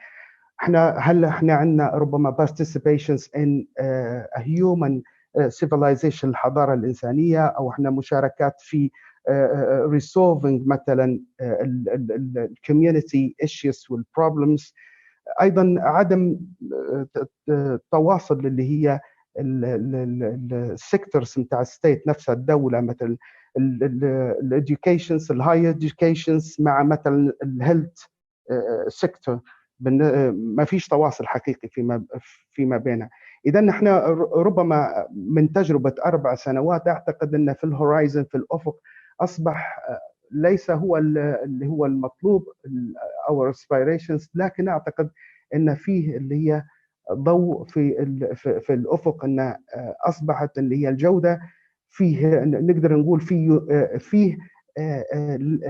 هل احنا عندنا ربما participations in human civilization، الحضاره الانسانيه، او احنا مشاركات في resolving مثلا الكوميونتي ايشوز والبروبلمز. ايضا عدم تواصل اللي هي السيكتورز نتاع الستيت نفسها، الدوله مثلا الاديوكيشنز الهاي اديوكيشنز مع مثلا الهيلث سيكتور، ما فيش تواصل حقيقي فيما بينها. إذا نحن ربما من تجربة 4 سنوات أعتقد أن في الهورايزن في الأفق أصبح ليس هو اللي هو المطلوب our aspirations، لكن أعتقد أن فيه اللي هي ضوء في الأفق، أن أصبحت اللي هي الجودة فيه نقدر نقول فيه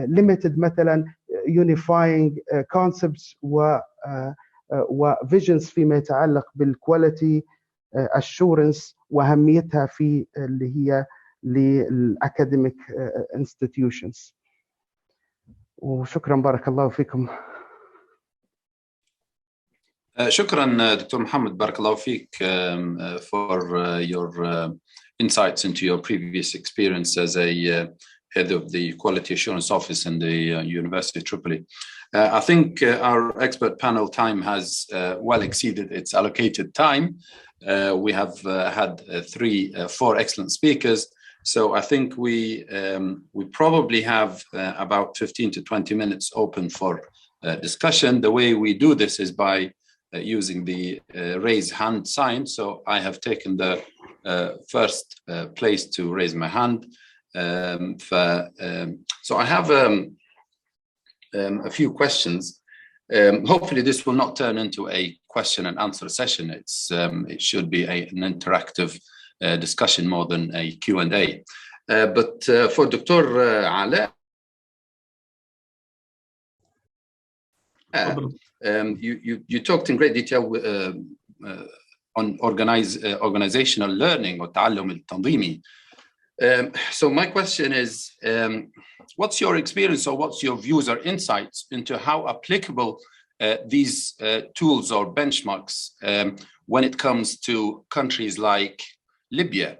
limited مثلا unifying concepts وvisions فيما يتعلق بالquality assurance وأهميتها في اللي هي للأكاديميك institutions. وشكرا، بارك الله فيكم. شكرا دكتور محمد، بارك الله فيك for your insights into your previous experience as a head of the Quality Assurance Office in the University of Tripoli. I think our expert panel time has well exceeded its allocated time. We have had 4 excellent speakers. So I think we probably have about 15 to 20 minutes open for discussion. The way we do this is by using the raise hand sign. So I have taken the first place to raise my hand. So I have a few questions. Hopefully this will not turn into a question and answer session. It should be an interactive discussion more than a Q&A. But for Dr. Ala, you talked in great detail on organizational learning or تعلم التنظيمي. So my question is, what's your experience or what's your views or insights into how applicable these tools or benchmarks when it comes to countries like Libya?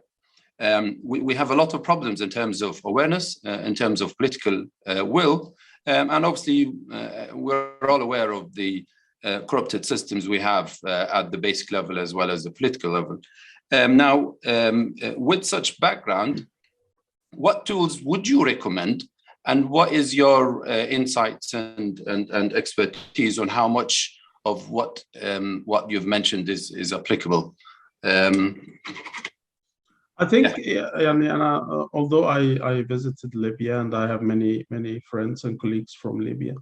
We have a lot of problems in terms of awareness, in terms of political will, and obviously we're all aware of the corrupted systems we have at the basic level as well as the political level. Now, with such background, what tools would you recommend, and what is your insights and expertise on how much of what you've mentioned is applicable? I think, although I visited Libya and I have many friends and colleagues from Libya,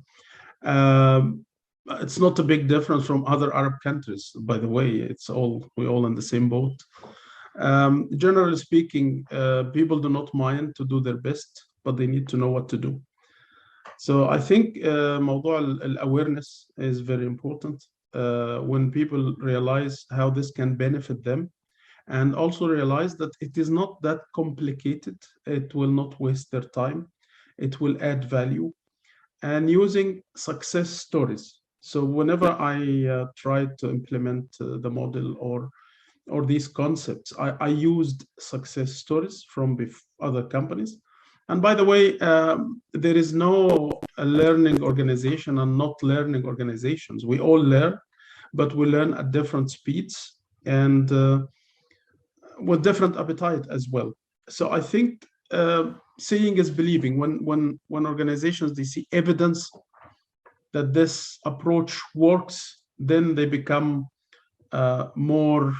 it's not a big difference from other Arab countries. By the way, we're all in the same boat. Generally speaking, people do not mind to do their best, but they need to know what to do. So I think موضوع awareness is very important. When people realize how this can benefit them, and also realize that it is not that complicated, it will not waste their time, it will add value, and using success stories. So whenever I tried to implement the model or these concepts, I used success stories from other companies. And by the way, there is no learning organization and not learning organizations. We all learn, but we learn at different speeds and with different appetite as well. So I think seeing is believing. When organizations, they see evidence that this approach works, then they become more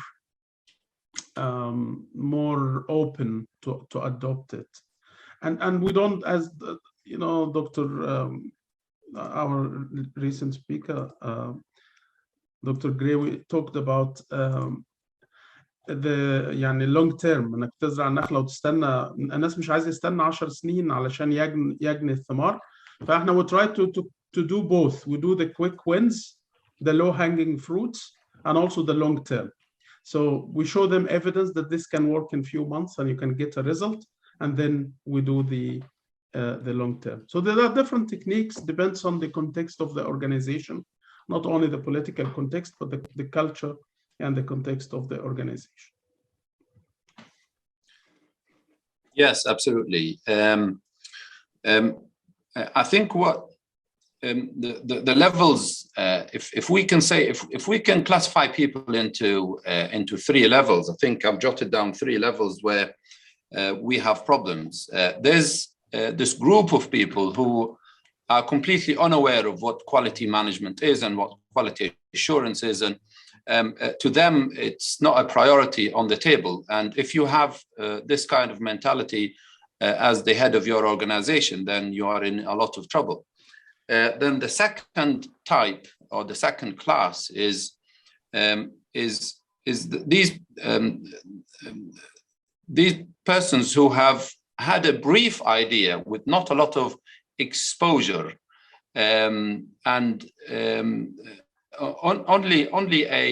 open to adopt it. And we don't, as you know, our recent speaker, Dr. Gray, we talked about يعني long term، انك تزرع النخله وتستنى. الناس مش عايزه يستنى 10 سنين علشان يجني الثمار. فاحنا we try to do both. We do the quick wins, the low hanging fruits, and also the long term. So we show them evidence that this can work in few months and you can get a result, and then we do the long term. So there are different techniques, depends on the context of the organization, not only the political context, but the culture and the context of the organization. Yes, absolutely. I think what the levels, if we can say, if we can classify people into 3 levels, I think I've jotted down 3 levels where we have problems. There's this group of people who are completely unaware of what quality management is and what quality assurance is, and to them, it's not a priority on the table. And if you have this kind of mentality as the head of your organization, then you are in a lot of trouble. Then the second type, or the second class, is these persons who have had a brief idea with not a lot of exposure, and only a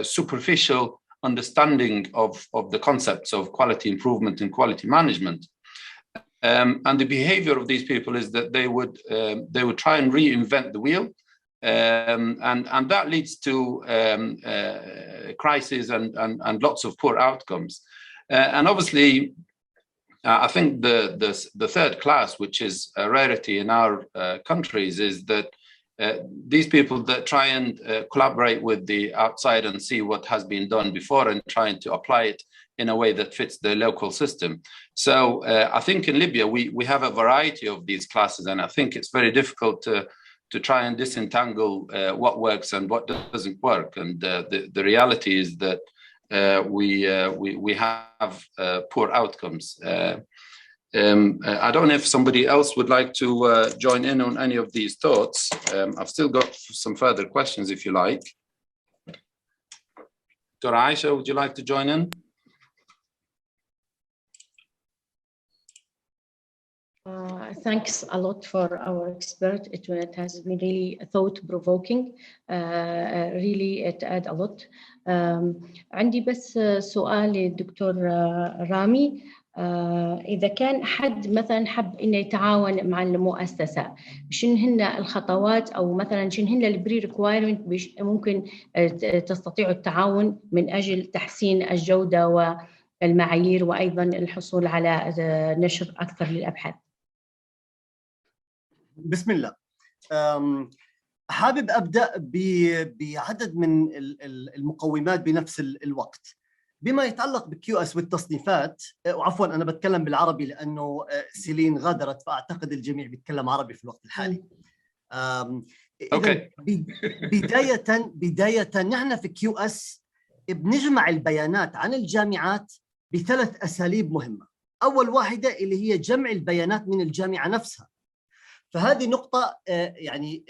superficial understanding of the concepts of quality improvement and quality management. And the behavior of these people is that they would try and reinvent the wheel, and that leads to crises and lots of poor outcomes. And obviously, I think the third class, which is a rarity in our countries, is that these people that try and collaborate with the outside and see what has been done before and trying to apply it in a way that fits the local system. So I think in Libya, we have a variety of these classes, and I think it's very difficult to try and disentangle what works and what doesn't work. And the reality is that we have poor outcomes. I don't know if somebody else would like to join in on any of these thoughts. I've still got some further questions if you like. Dr. Aisha, would you like to join in? Thanks a lot for our expert. It has been really thought-provoking. Really it add a lot. عندي بس سؤال للدكتور رامي. إذا كان حد مثلا حب إنه يتعاون مع المؤسسة، شنو هن الخطوات أو مثلا شنو هن البري ريكوايرمنت ممكن تستطيعوا التعاون من أجل تحسين الجودة والمعايير وأيضا الحصول على نشر أكثر للأبحاث؟ بسم الله. حابب أبدأ بعدد من المقومات بنفس الوقت بما يتعلق بالكيو اس والتصنيفات. وعفوا أنا بتكلم بالعربي لأنه سيلين غادرت، فأعتقد الجميع بيتكلم عربي في الوقت الحالي. أوكي. بداية نحن في كيو اس بنجمع البيانات عن الجامعات بثلاث أساليب مهمة. أول واحدة اللي هي جمع البيانات من الجامعة نفسها، فهذه نقطة يعني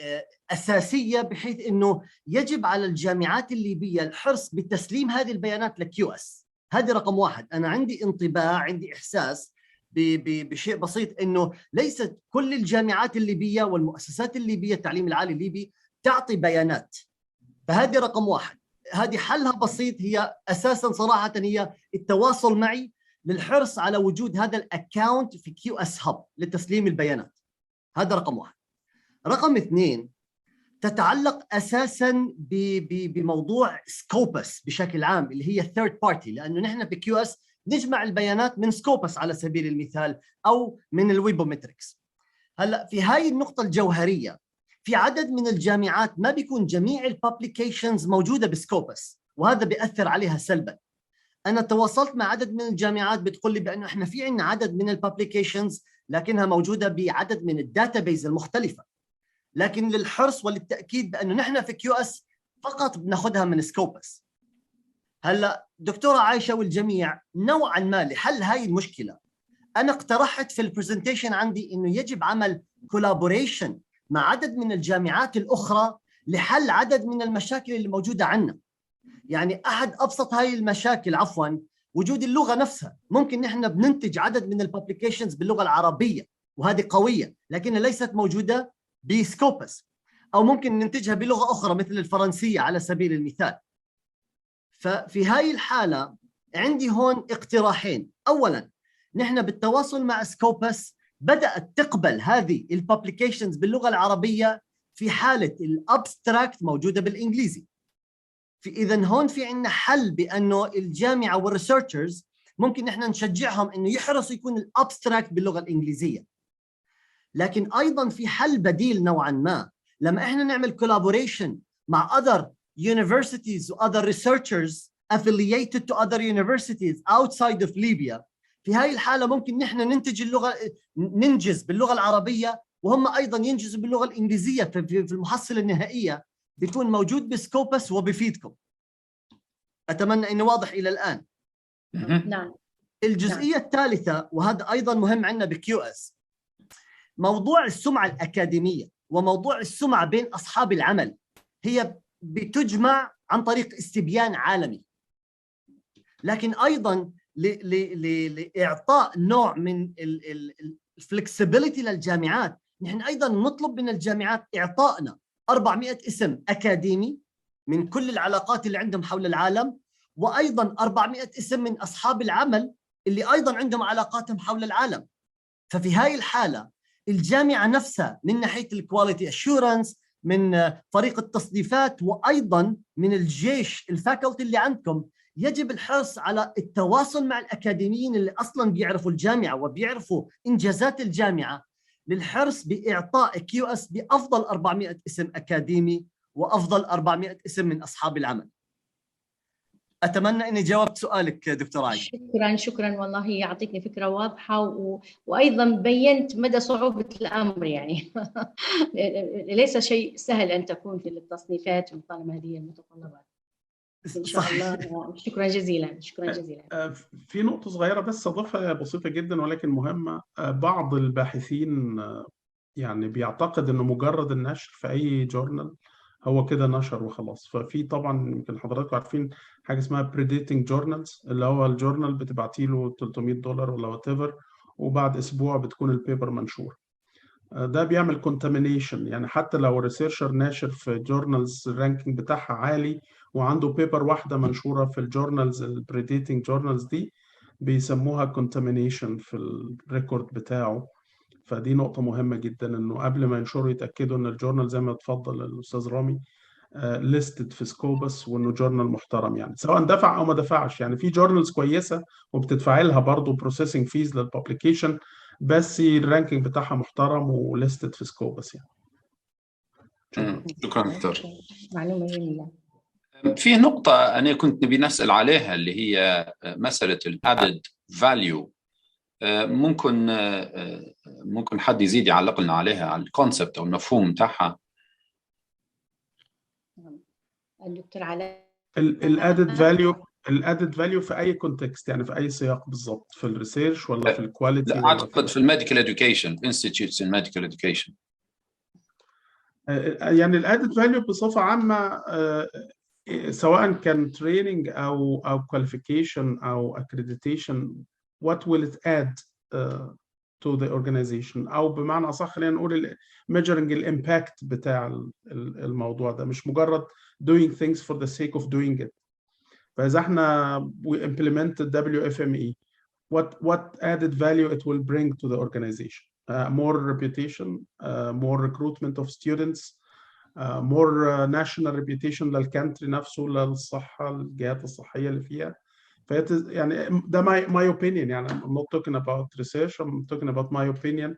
أساسية، بحيث أنه يجب على الجامعات الليبية الحرص بتسليم هذه البيانات لكيو اس. هذه رقم واحد. أنا عندي انطباع، عندي إحساس بشيء بسيط، أنه ليست كل الجامعات الليبية والمؤسسات الليبية التعليم العالي الليبي تعطي بيانات. فهذه رقم واحد. هذه حلها بسيط، هي أساساً صراحة هي التواصل معي للحرص على وجود هذا الأكاونت في كيو اس هاب لتسليم البيانات. هذا رقم واحد. رقم اثنين تتعلق أساساً بموضوع سكوبس بشكل عام، اللي هي الثيرد بارتي، لأنه نحن بكيو اس نجمع البيانات من سكوبس على سبيل المثال أو من الويبومتريكس. هلا في هاي النقطة الجوهرية، في عدد من الجامعات ما بيكون جميع البابليكيشنز موجودة بسكوبس، وهذا بيأثر عليها سلباً. أنا تواصلت مع عدد من الجامعات بتقول لي بأنه إحنا في عنا عدد من البابليكيشنز لكنها موجودة بعدد من الداتابيز المختلفة، لكن للحرص وللتأكيد بأنه نحن في كيو اس فقط بناخذها من سكوبس. هلا دكتورة عايشة والجميع، نوعا ما لحل هاي المشكلة أنا اقترحت في البرزنتيشن عندي إنه يجب عمل كولابوريشن مع عدد من الجامعات الأخرى لحل عدد من المشاكل اللي موجودة عندنا. يعني أحد أبسط هاي المشاكل عفواً وجود اللغة نفسها. ممكن نحن بننتج عدد من البابليكيشنز باللغة العربية وهذه قوية، لكنها ليست موجودة بسكوبس، أو ممكن ننتجها بلغة أخرى مثل الفرنسية على سبيل المثال. ففي هاي الحالة عندي هون اقتراحين. أولاً، نحن بالتواصل مع سكوبس بدأت تقبل هذه البابليكيشنز باللغة العربية في حالة الابستراكت موجودة بالإنجليزي. إذن هون في عندنا حل بأنه الجامعة والريسيرشرز ممكن نحن نشجعهم إنه يحرصوا يكون الابستراكت باللغة الإنجليزية. لكن أيضاً في حل بديل نوعاً ما، لما إحنا نعمل collaboration مع other universities و other researchers affiliated to other universities outside of Libya، في هاي الحالة ممكن نحن ننجز باللغة العربية وهم أيضاً ينجزوا باللغة الإنجليزية. في المحصلة النهائية بيكون موجود بسكوبس وبفيدكم. أتمنى أنه واضح إلى الآن. نعم. الجزئية الثالثة، وهذا أيضا مهم عندنا بكيو اس، موضوع السمعة الأكاديمية وموضوع السمعة بين أصحاب العمل هي بتجمع عن طريق استبيان عالمي، لكن أيضا لإعطاء نوع من الفلكسبيليتي للجامعات، نحن أيضا نطلب من الجامعات إعطائنا 400 اسم أكاديمي من كل العلاقات اللي عندهم حول العالم، وأيضا 400 اسم من أصحاب العمل اللي أيضا عندهم علاقاتهم حول العالم. ففي هاي الحالة الجامعة نفسها من ناحية الكواليتي أشورنس، من فريق التصنيفات، وأيضا من الجيش الفاكولتي اللي عندكم، يجب الحرص على التواصل مع الأكاديميين اللي أصلا بيعرفوا الجامعة وبيعرفوا إنجازات الجامعة، للحرص بإعطاء كيو اس بأفضل 400 اسم أكاديمي وأفضل 400 اسم من أصحاب العمل. أتمنى أني جاوبت سؤالك دكتور عايشة. شكرا والله يعطيكني فكرة واضحة وأيضا بينت مدى صعوبة الأمر يعني ليس شيء سهل أن تكون في التصنيفات وطالما هذه المتطلبات إن شاء الله. شكرا جزيلا. في نقطة صغيرة بس أضيفها، بسيطة جدا ولكن مهمة. بعض الباحثين يعني بيعتقد إنه مجرد النشر في أي جورنال هو كده نشر وخلاص. ففي طبعا يمكن حضراتكم عارفين حاجة اسمها predicting journals، اللي هو الجورنال بتبعتي له $300 ولا وات ايفر، وبعد أسبوع بتكون البيبر منشور. ده بيعمل contamination، يعني حتى لو ريسيرشر ناشر في جورنالز الرانكينج بتاعها عالي وعنده بيبر واحدة منشورة في الجورنالز البريديتنج جورنالز دي، بيسموها contamination في الريكورد بتاعه. فدي نقطة مهمة جدا، انه قبل ما ينشروا يتأكدوا ان الجورنال زي ما اتفضل الأستاذ رامي listed في سكوبس، وانه جورنال محترم، يعني سواء دفع او ما دفعش. يعني في جورنالز كويسة وبتدفع لها برضه بروسيسنج فيز للببليكيشن، بس الرانكينج بتاعها محترم وليستد في سكوبس يعني. شكرا دكتور. معلومة جميلة. في نقطة أنا كنت نبي نسأل عليها اللي هي مسألة الأدد فاليو. ممكن حد يزيد يعلق لنا عليها، على الكونسبت أو المفهوم بتاعها. الدكتور علاء. الادد فاليو في اي كونتكست، يعني في اي سياق بالظبط، في الريسيرش ولا في الكواليتي؟ لا اعتقد في الميديكال اديوكيشن، انستيتيوتس ان ميديكال اديوكيشن. يعني الادد فاليو بصفه عامه سواء كان تريننج او كواليفيكيشن او اكريديتيشن، what will it add to the organization، او بمعنى اصح خلينا نقول measuring الامباكت بتاع الموضوع ده، مش مجرد doing things for the sake of doing it. فإذا احنا we implemented WFME, what added value it will bring to the organization? More reputation, more recruitment of students, more national reputation للكانتري نفسه، للصحة، الجهات الصحية اللي فيها. يعني ده my opinion. يعني I'm not talking about research, I'm talking about my opinion.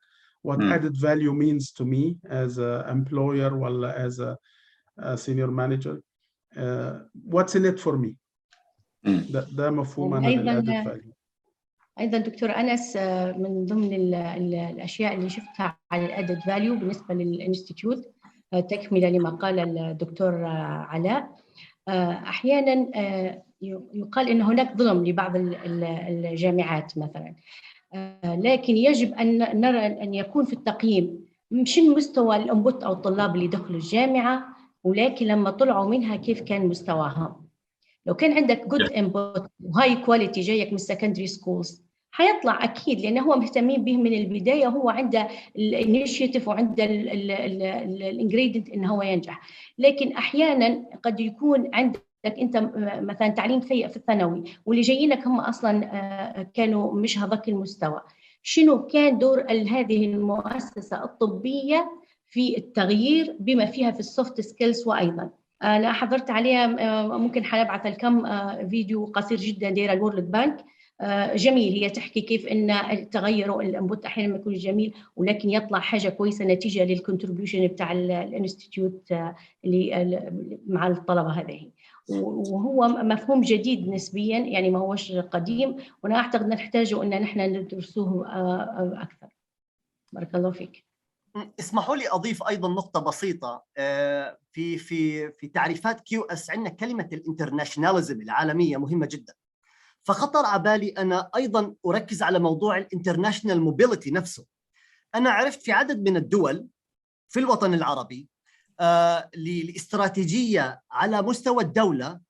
What added value means to me as an employer ولا as a senior manager. What's in it for me. ده مفهوم أنا للأدد فاليو. أيضا دكتور أنس، من ضمن الأشياء اللي شفتها على الأدد فاليو بالنسبة للإنستيتيوت، تكملة لما قال الدكتور علاء، أحيانا يقال أن هناك ظلم لبعض الجامعات مثلا، لكن يجب أن نرى أن يكون في التقييم مش مستوى الأنبوت أو الطلاب اللي دخلوا الجامعة، ولكن لما طلعوا منها كيف كان مستواهم. لو كان عندك جود انبوت وهاي كواليتي جايك من السكندري سكولز، حيطلع اكيد، لانه هو مهتمين به من البدايه، هو عنده الانيشيتيف وعنده الانجريدينت انه هو ينجح. لكن احيانا قد يكون عندك انت مثلا تعليم سيء في الثانوي، واللي جايينك هم اصلا كانوا مش هذاك المستوى. شنو كان دور هذه المؤسسه الطبيه في التغيير بما فيها في السوفت سكيلز؟ وايضا أنا حضرت عليها، ممكن حنبعث لكم فيديو قصير جدا دايره الورلد بانك، جميل. هي تحكي كيف ان التغير الانبوت احيانا ما يكون جميل، ولكن يطلع حاجه كويسه نتيجه للكونتريبيوشن بتاع الانستيتيوت اللي مع الطلبه هذه. وهو مفهوم جديد نسبيا، يعني ما هوش قديم، وانا اعتقد نحتاجه ان نحن ندرسوه اكثر. بارك الله فيك. اسمحوا لي اضيف ايضا نقطه بسيطه. في تعريفات QS عندنا كلمه الانترناشناليزم العالميه مهمه جدا، فخطر على بالي انا ايضا اركز على موضوع الانترناشنال موبيليتي نفسه. انا عرفت في عدد من الدول في الوطن العربي لاستراتيجيه على مستوى الدوله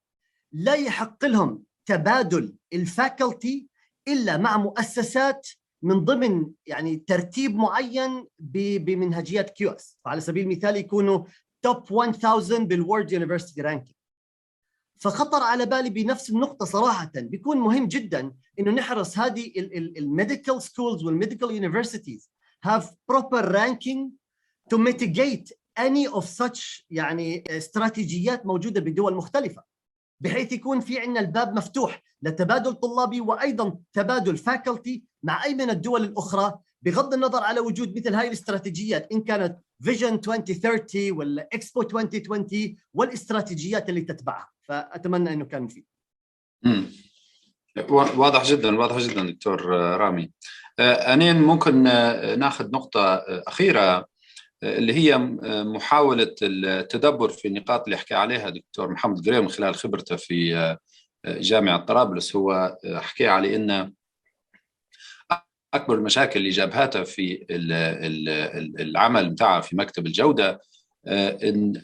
لا يحق لهم تبادل الفاكولتي الا مع مؤسسات من ضمن يعني ترتيب معين بمنهجيات QS. فعلى سبيل المثال يكونوا توب 1000 بالورد يونيفرسيتي رانكينج. فخطر على بالي بنفس النقطة صراحة بيكون مهم جدا إنه نحرص هذه الميديكال سكولز والميديكال يونيفرسيتيز have proper ranking to mitigate any of such يعني استراتيجيات موجودة بدول مختلفة، بحيث يكون في عندنا الباب مفتوح لتبادل طلابي وأيضا تبادل فاكولتي مع أي من الدول الأخرى، بغض النظر على وجود مثل هاي الاستراتيجيات إن كانت فيجن 2030 ولا اكسبو 2020 والاستراتيجيات اللي تتبعها. فأتمنى أنه كان مفيد. واضح جدا، واضح جدا دكتور رامي. أنا ممكن ناخذ نقطة أخيرة اللي هي محاولة التدبر في النقاط اللي حكى عليها دكتور محمد قريب من خلال خبرته في جامعة طرابلس. هو حكى على أن أكبر المشاكل اللي جابهاتها في العمل متاعه في مكتب الجودة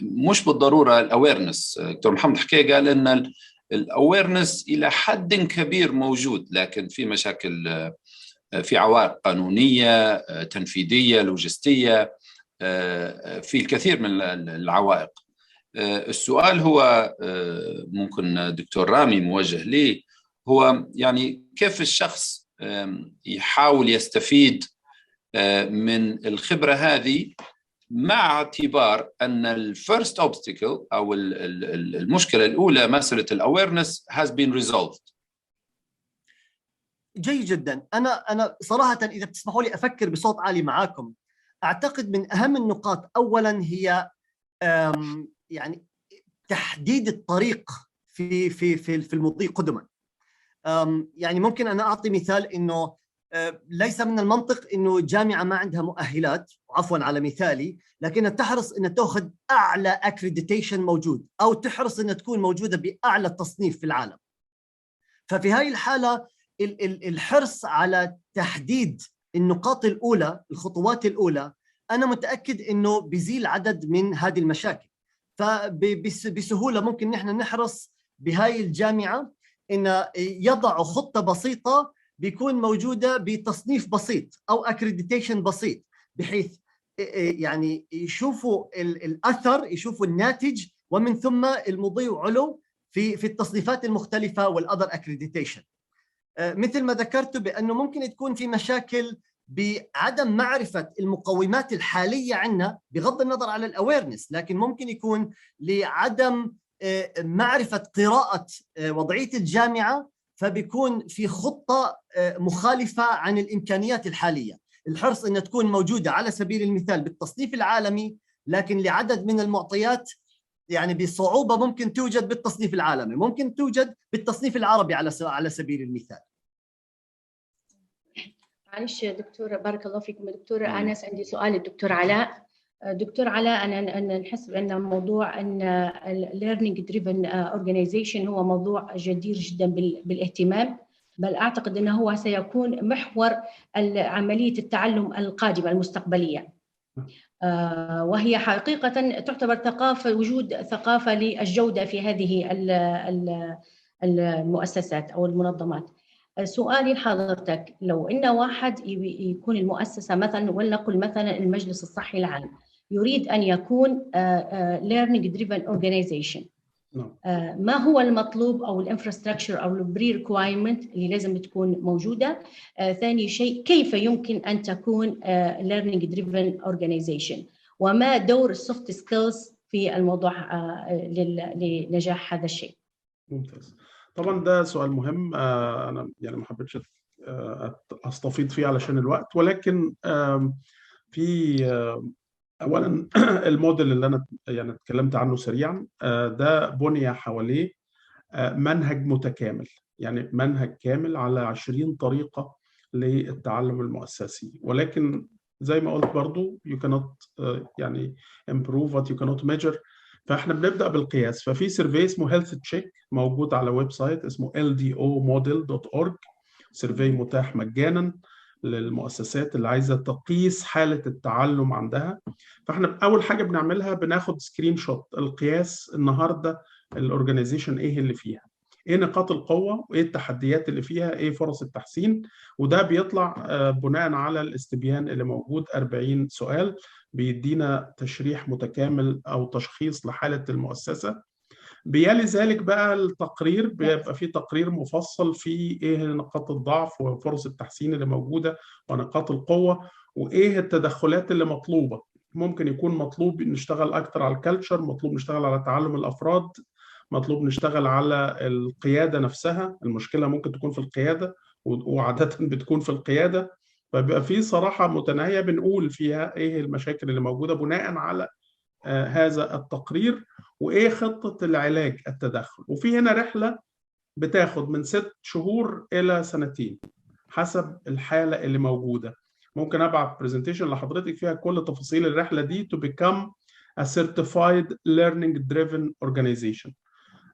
مش بالضرورة الأويرنس. دكتور محمد حكى قال أن الأويرنس إلى حد كبير موجود، لكن في مشاكل، في عوائق قانونية تنفيذية لوجستية، في الكثير من العوائق. السؤال هو ممكن دكتور رامي موجه لي، هو يعني كيف الشخص يحاول يستفيد من الخبرة هذه مع اعتبار أن الفيرست اوبستيكل أو المشكلة الأولى مسألة الأويرنس has been resolved. جيد جدا. أنا صراحة إذا بتسمحوا لي أفكر بصوت عالي معاكم، أعتقد من أهم النقاط أولا هي يعني تحديد الطريق في المضي قدما. يعني ممكن أنا أعطي مثال إنه ليس من المنطق إنه جامعة ما عندها مؤهلات، عفوا على مثالي، لكنها تحرص إن تأخذ أعلى أكريديتيشن موجود أو تحرص إن تكون موجودة بأعلى تصنيف في العالم. ففي هاي الحالة الحرص على تحديد النقاط الأولى، الخطوات الأولى، أنا متأكد إنه بيزيل عدد من هذه المشاكل. فبسهولة ممكن نحن نحرص بهاي الجامعة إن يضعوا خطة بسيطة بيكون موجودة بتصنيف بسيط أو أكريديتيشن بسيط، بحيث يعني يشوفوا الأثر، يشوفوا الناتج، ومن ثم المضي علو في التصنيفات المختلفة والأذر أكريديتيشن. مثل ما ذكرت بأنه ممكن تكون في مشاكل بعدم معرفة المقومات الحالية عندنا بغض النظر على الأويرنس، لكن ممكن يكون لعدم معرفة قراءة وضعية الجامعة، فبيكون في خطة مخالفة عن الإمكانيات الحالية. الحرص أن تكون موجودة على سبيل المثال بالتصنيف العالمي، لكن لعدد من المعطيات يعني بصعوبة ممكن توجد بالتصنيف العالمي، ممكن توجد بالتصنيف العربي على سبيل المثال. معلش دكتور، بارك الله فيكم. دكتور أنس، عندي سؤال للدكتور علاء. دكتور علاء، أنا نحس بأن موضوع أن learning driven organization هو موضوع جدير جدا بالاهتمام، بل أعتقد أنه هو سيكون محور عملية التعلم القادمة المستقبلية، وهي حقيقة تعتبر وجود ثقافة للجودة في هذه المؤسسات أو المنظمات. سؤالي لحضرتك، لو إن واحد يكون المؤسسة مثلا، ولنقل مثلا المجلس الصحي العام، يريد أن يكون learning driven organization، ما هو المطلوب أو الانفراستراكشر أو البري ريكوايرمنت اللي لازم تكون موجودة؟ ثاني شيء، كيف يمكن أن تكون learning driven organization، وما دور السوفت سكيلز في الموضوع لنجاح هذا الشيء؟ ممتاز. طبعا ده سؤال مهم. أنا يعني ما حبيتش أستفيض فيه علشان الوقت، ولكن في أولا الموديل اللي أنا يعني اتكلمت عنه سريعا، ده بني حواليه منهج متكامل، يعني منهج كامل على 20 طريقة للتعلم المؤسسي. ولكن زي ما قلت برضو you cannot يعني improve what you cannot measure. فاحنا بنبدأ بالقياس. ففي سيرفي اسمه هيلث تشيك موجود على ويب سايت اسمه ldomodel.org، سيرفي متاح مجانا للمؤسسات اللي عايزة تقيس حالة التعلم عندها. فاحنا أول حاجة بنعملها بناخد سكرين شوت القياس النهاردة الأورجانيزيشن إيه اللي فيها، إيه نقاط القوة وإيه التحديات اللي فيها، إيه فرص التحسين. وده بيطلع بناء على الاستبيان اللي موجود 40 سؤال بيدينا تشريح متكامل أو تشخيص لحالة المؤسسة. بيلي ذلك بقى التقرير، بيبقى فيه تقرير مفصل فيه ايه نقاط الضعف وفرص التحسين اللي موجودة ونقاط القوة وايه التدخلات اللي مطلوبة. ممكن يكون مطلوب نشتغل اكتر على الكالتشر، مطلوب نشتغل على تعلم الافراد، مطلوب نشتغل على القيادة نفسها. المشكلة ممكن تكون في القيادة وعادة بتكون في القيادة. فبيبقى فيه صراحة متناهية بنقول فيها ايه المشاكل اللي موجودة بناء على هذا التقرير وايه خطة العلاج التدخل. وفي هنا رحلة بتاخد من 6 شهور الى 2 سنين حسب الحالة اللي موجودة. ممكن ابعت برزنتيشن لحضرتك فيها كل تفاصيل الرحلة دي to become a certified learning driven organization.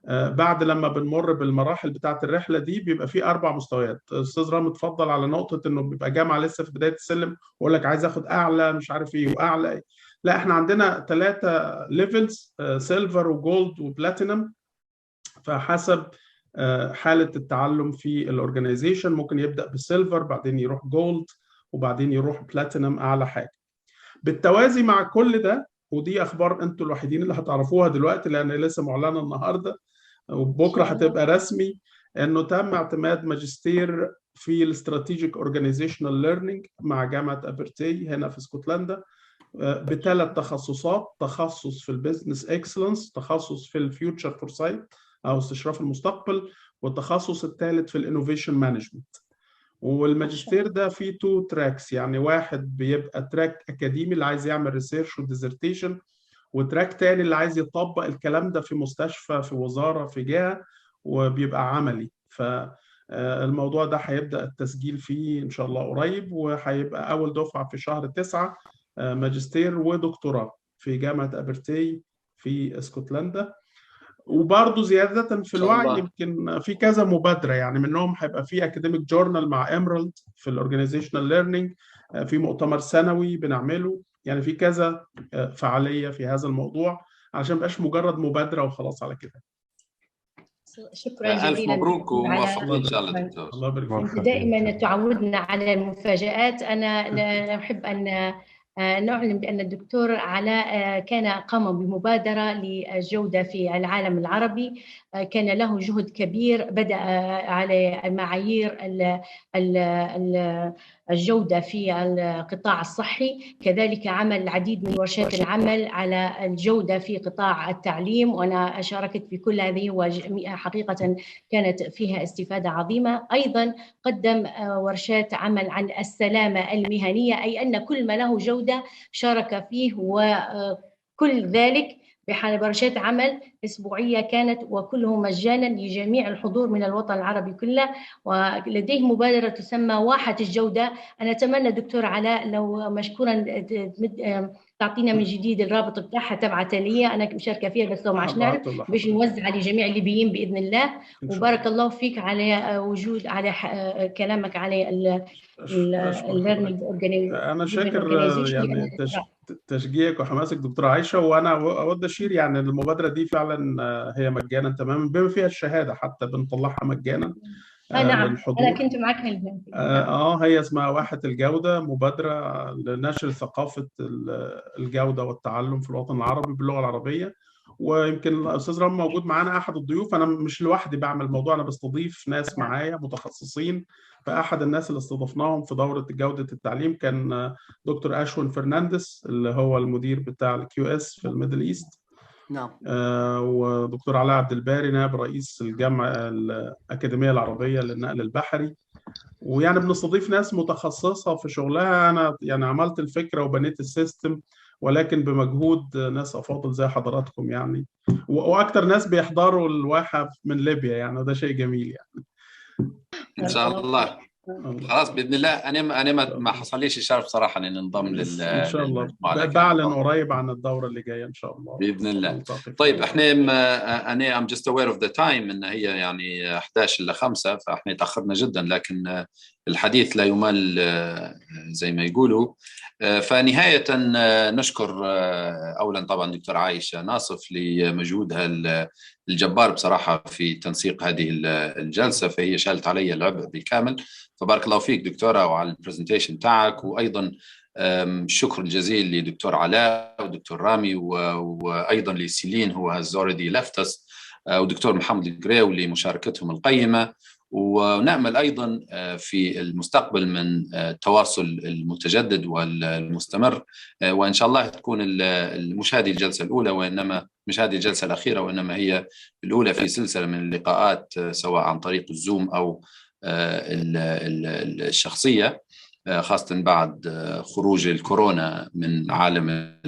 بعد لما بنمر بالمراحل بتاعت الرحلة دي بيبقى في 4 مستويات. أستاذ رامي اتفضل على نقطة إنه بيبقى جامعة لسه في بداية السلم ويقول لك عايز آخد أعلى مش عارف إيه وأعلى إيه. لا، إحنا عندنا 3 ليفلز، سيلفر وجولد وبلاتينم. فحسب حالة التعلم في الأورجانيزيشن ممكن يبدأ بالسيلفر بعدين يروح جولد وبعدين يروح بلاتينم أعلى حاجة. بالتوازي مع كل ده، ودي أخبار أنتوا الوحيدين اللي هتعرفوها دلوقتي لأن لسه معلنة النهاردة وبكره هتبقى رسمي، انه تم اعتماد ماجستير في الاستراتيجيك اورجانيزيشنال ليرنينج مع جامعه ابرتي هنا في اسكتلندا ب3 تخصصات: تخصص في البيزنس اكسلنس، تخصص في الفيوتشر فورسايت او استشراف المستقبل، والتخصص الثالث في الانوفيشن مانجمنت. والماجستير ده فيه 2 تراكس، يعني واحد بيبقى تراك اكاديمي اللي عايز يعمل ريسيرش وديزرتيشن، وتراك تاني اللي عايز يطبق الكلام ده في مستشفى في وزارة في جهة وبيبقى عملي. فالموضوع ده هيبدأ التسجيل فيه إن شاء الله قريب، وهيبقى أول دفعة في شهر 9 ماجستير ودكتوراه في جامعة أبرتي في اسكتلندا. وبرضه زيادة في الوعي يمكن في كذا مبادرة، يعني منهم هيبقى في اكاديميك جورنال مع ايمرالد في الاورجانيزيشنال ليرنينج، في مؤتمر سنوي بنعمله، يعني في كذا فعالية في هذا الموضوع عشان ما يبقاش مجرد مبادرة وخلاص على كده. شكرا جزيلا. ألف مبروك وموفقين إن شاء الله دكتور. الله يبارك فيك. أنت دائما تعودنا على المفاجآت. أنا أحب أن نعلم بأن الدكتور علاء كان قام بمبادرة للجودة في العالم العربي، كان له جهد كبير، بدأ على معايير الجودة في القطاع الصحي، كذلك عمل العديد من ورشات العمل على الجودة في قطاع التعليم، وأنا شاركت في كل هذه وحقيقة كانت فيها استفادة عظيمة. أيضا قدم ورشات عمل عن السلامة المهنية، أي أن كل ما له جودة شارك فيه، وكل ذلك بورشات عمل أسبوعية كانت، وكله مجانا لجميع الحضور من الوطن العربي كله. ولديه مبادرة تسمى واحة الجودة. أنا أتمنى دكتور علاء لو مشكورا تعطينا من جديد الرابط بتاعها، تبعت لي، أنا مشاركة فيها بس لو ما عادش نعرف باش نوزع لجميع الليبيين بإذن الله. وبارك الله فيك على وجود على كلامك على الليرنينج اورجانيزيشن. أنا شاكر يعني تشجيعك وحماسك دكتورة عائشة، وأنا أود أشير يعني المبادرة دي فعلا هي مجانا تماما بما فيها الشهادة حتى بنطلعها مجانا. نعم للحضور. أنا كنت معك هي اسمها واحة الجودة، مبادرة لنشر ثقافة الجودة والتعلم في الوطن العربي باللغة العربية. ويمكن الأستاذ رام موجود معانا أحد الضيوف، أنا مش لوحدي بعمل الموضوع، أنا بستضيف ناس معايا متخصصين. فأحد الناس اللي استضفناهم في دورة جودة التعليم كان دكتور أشون فرنانديز اللي هو المدير بتاع الكيو اس في الميدل إيست. نعم. ودكتور علاء عبد الباري نائب رئيس الجامعة الأكاديمية العربية للنقل البحري. ويعني بنستضيف ناس متخصصة في شغلها. أنا يعني عملت الفكرة وبنيت السيستم، ولكن بمجهود ناس أفاضل زي حضراتكم يعني، وأكتر ناس بيحضروا الواحة من ليبيا، يعني ده شيء جميل يعني. إن شاء الله. خلاص باذن الله. انا ما حصليش الشرف صراحه ان انضم ان شاء الله. بعلن قريب عن الدوره اللي جايه ان شاء الله باذن الله. طيب احنا انا I'm just aware of the time ان هي يعني 11 إلى 5 فاحنا تاخرنا جدا، لكن الحديث لا يمل زي ما يقولوا. فنهايه نشكر اولا طبعا دكتور عائشه ناصف لمجهودها الجبار بصراحه في تنسيق هذه الجلسه، فهي شالت علي العبء بالكامل. فبارك الله فيك دكتورة وعلى البرزنتيشن تاعك، وأيضا الشكر الجزيل لدكتور علاء ودكتور رامي وأيضا لسيلين هو has already left us، ودكتور محمد القريو لمشاركتهم القيمة. ونأمل أيضا في المستقبل من التواصل المتجدد والمستمر، وإن شاء الله تكون مش هذه الجلسة الأولى وإنما مش هذه الجلسة الأخيرة وإنما هي الأولى في سلسلة من اللقاءات سواء عن طريق الزوم أو الشخصية، خاصة بعد خروج الكورونا من عالم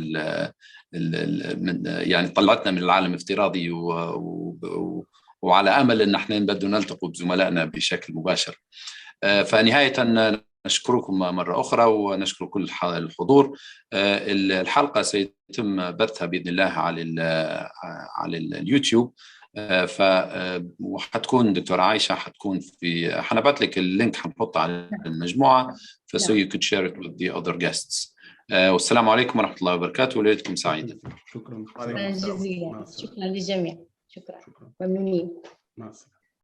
يعني طلعتنا من العالم الافتراضي وعلى أمل أن احنا نبدو نلتقي بزملائنا بشكل مباشر. فنهاية نشكركم مرة أخرى ونشكر كل الحضور. الحلقة سيتم بثها بإذن الله على اليوتيوب، وحتكون دكتور عائشة حتكون حنبعت لك اللينك حنحطه على المجموعة so you could share it with the other guests. والسلام عليكم ورحمة الله وبركاته وليلتكم سعيدة. شكرا جزيلا. شكرا للجميع. شكرا ممنونين. مع السلامة.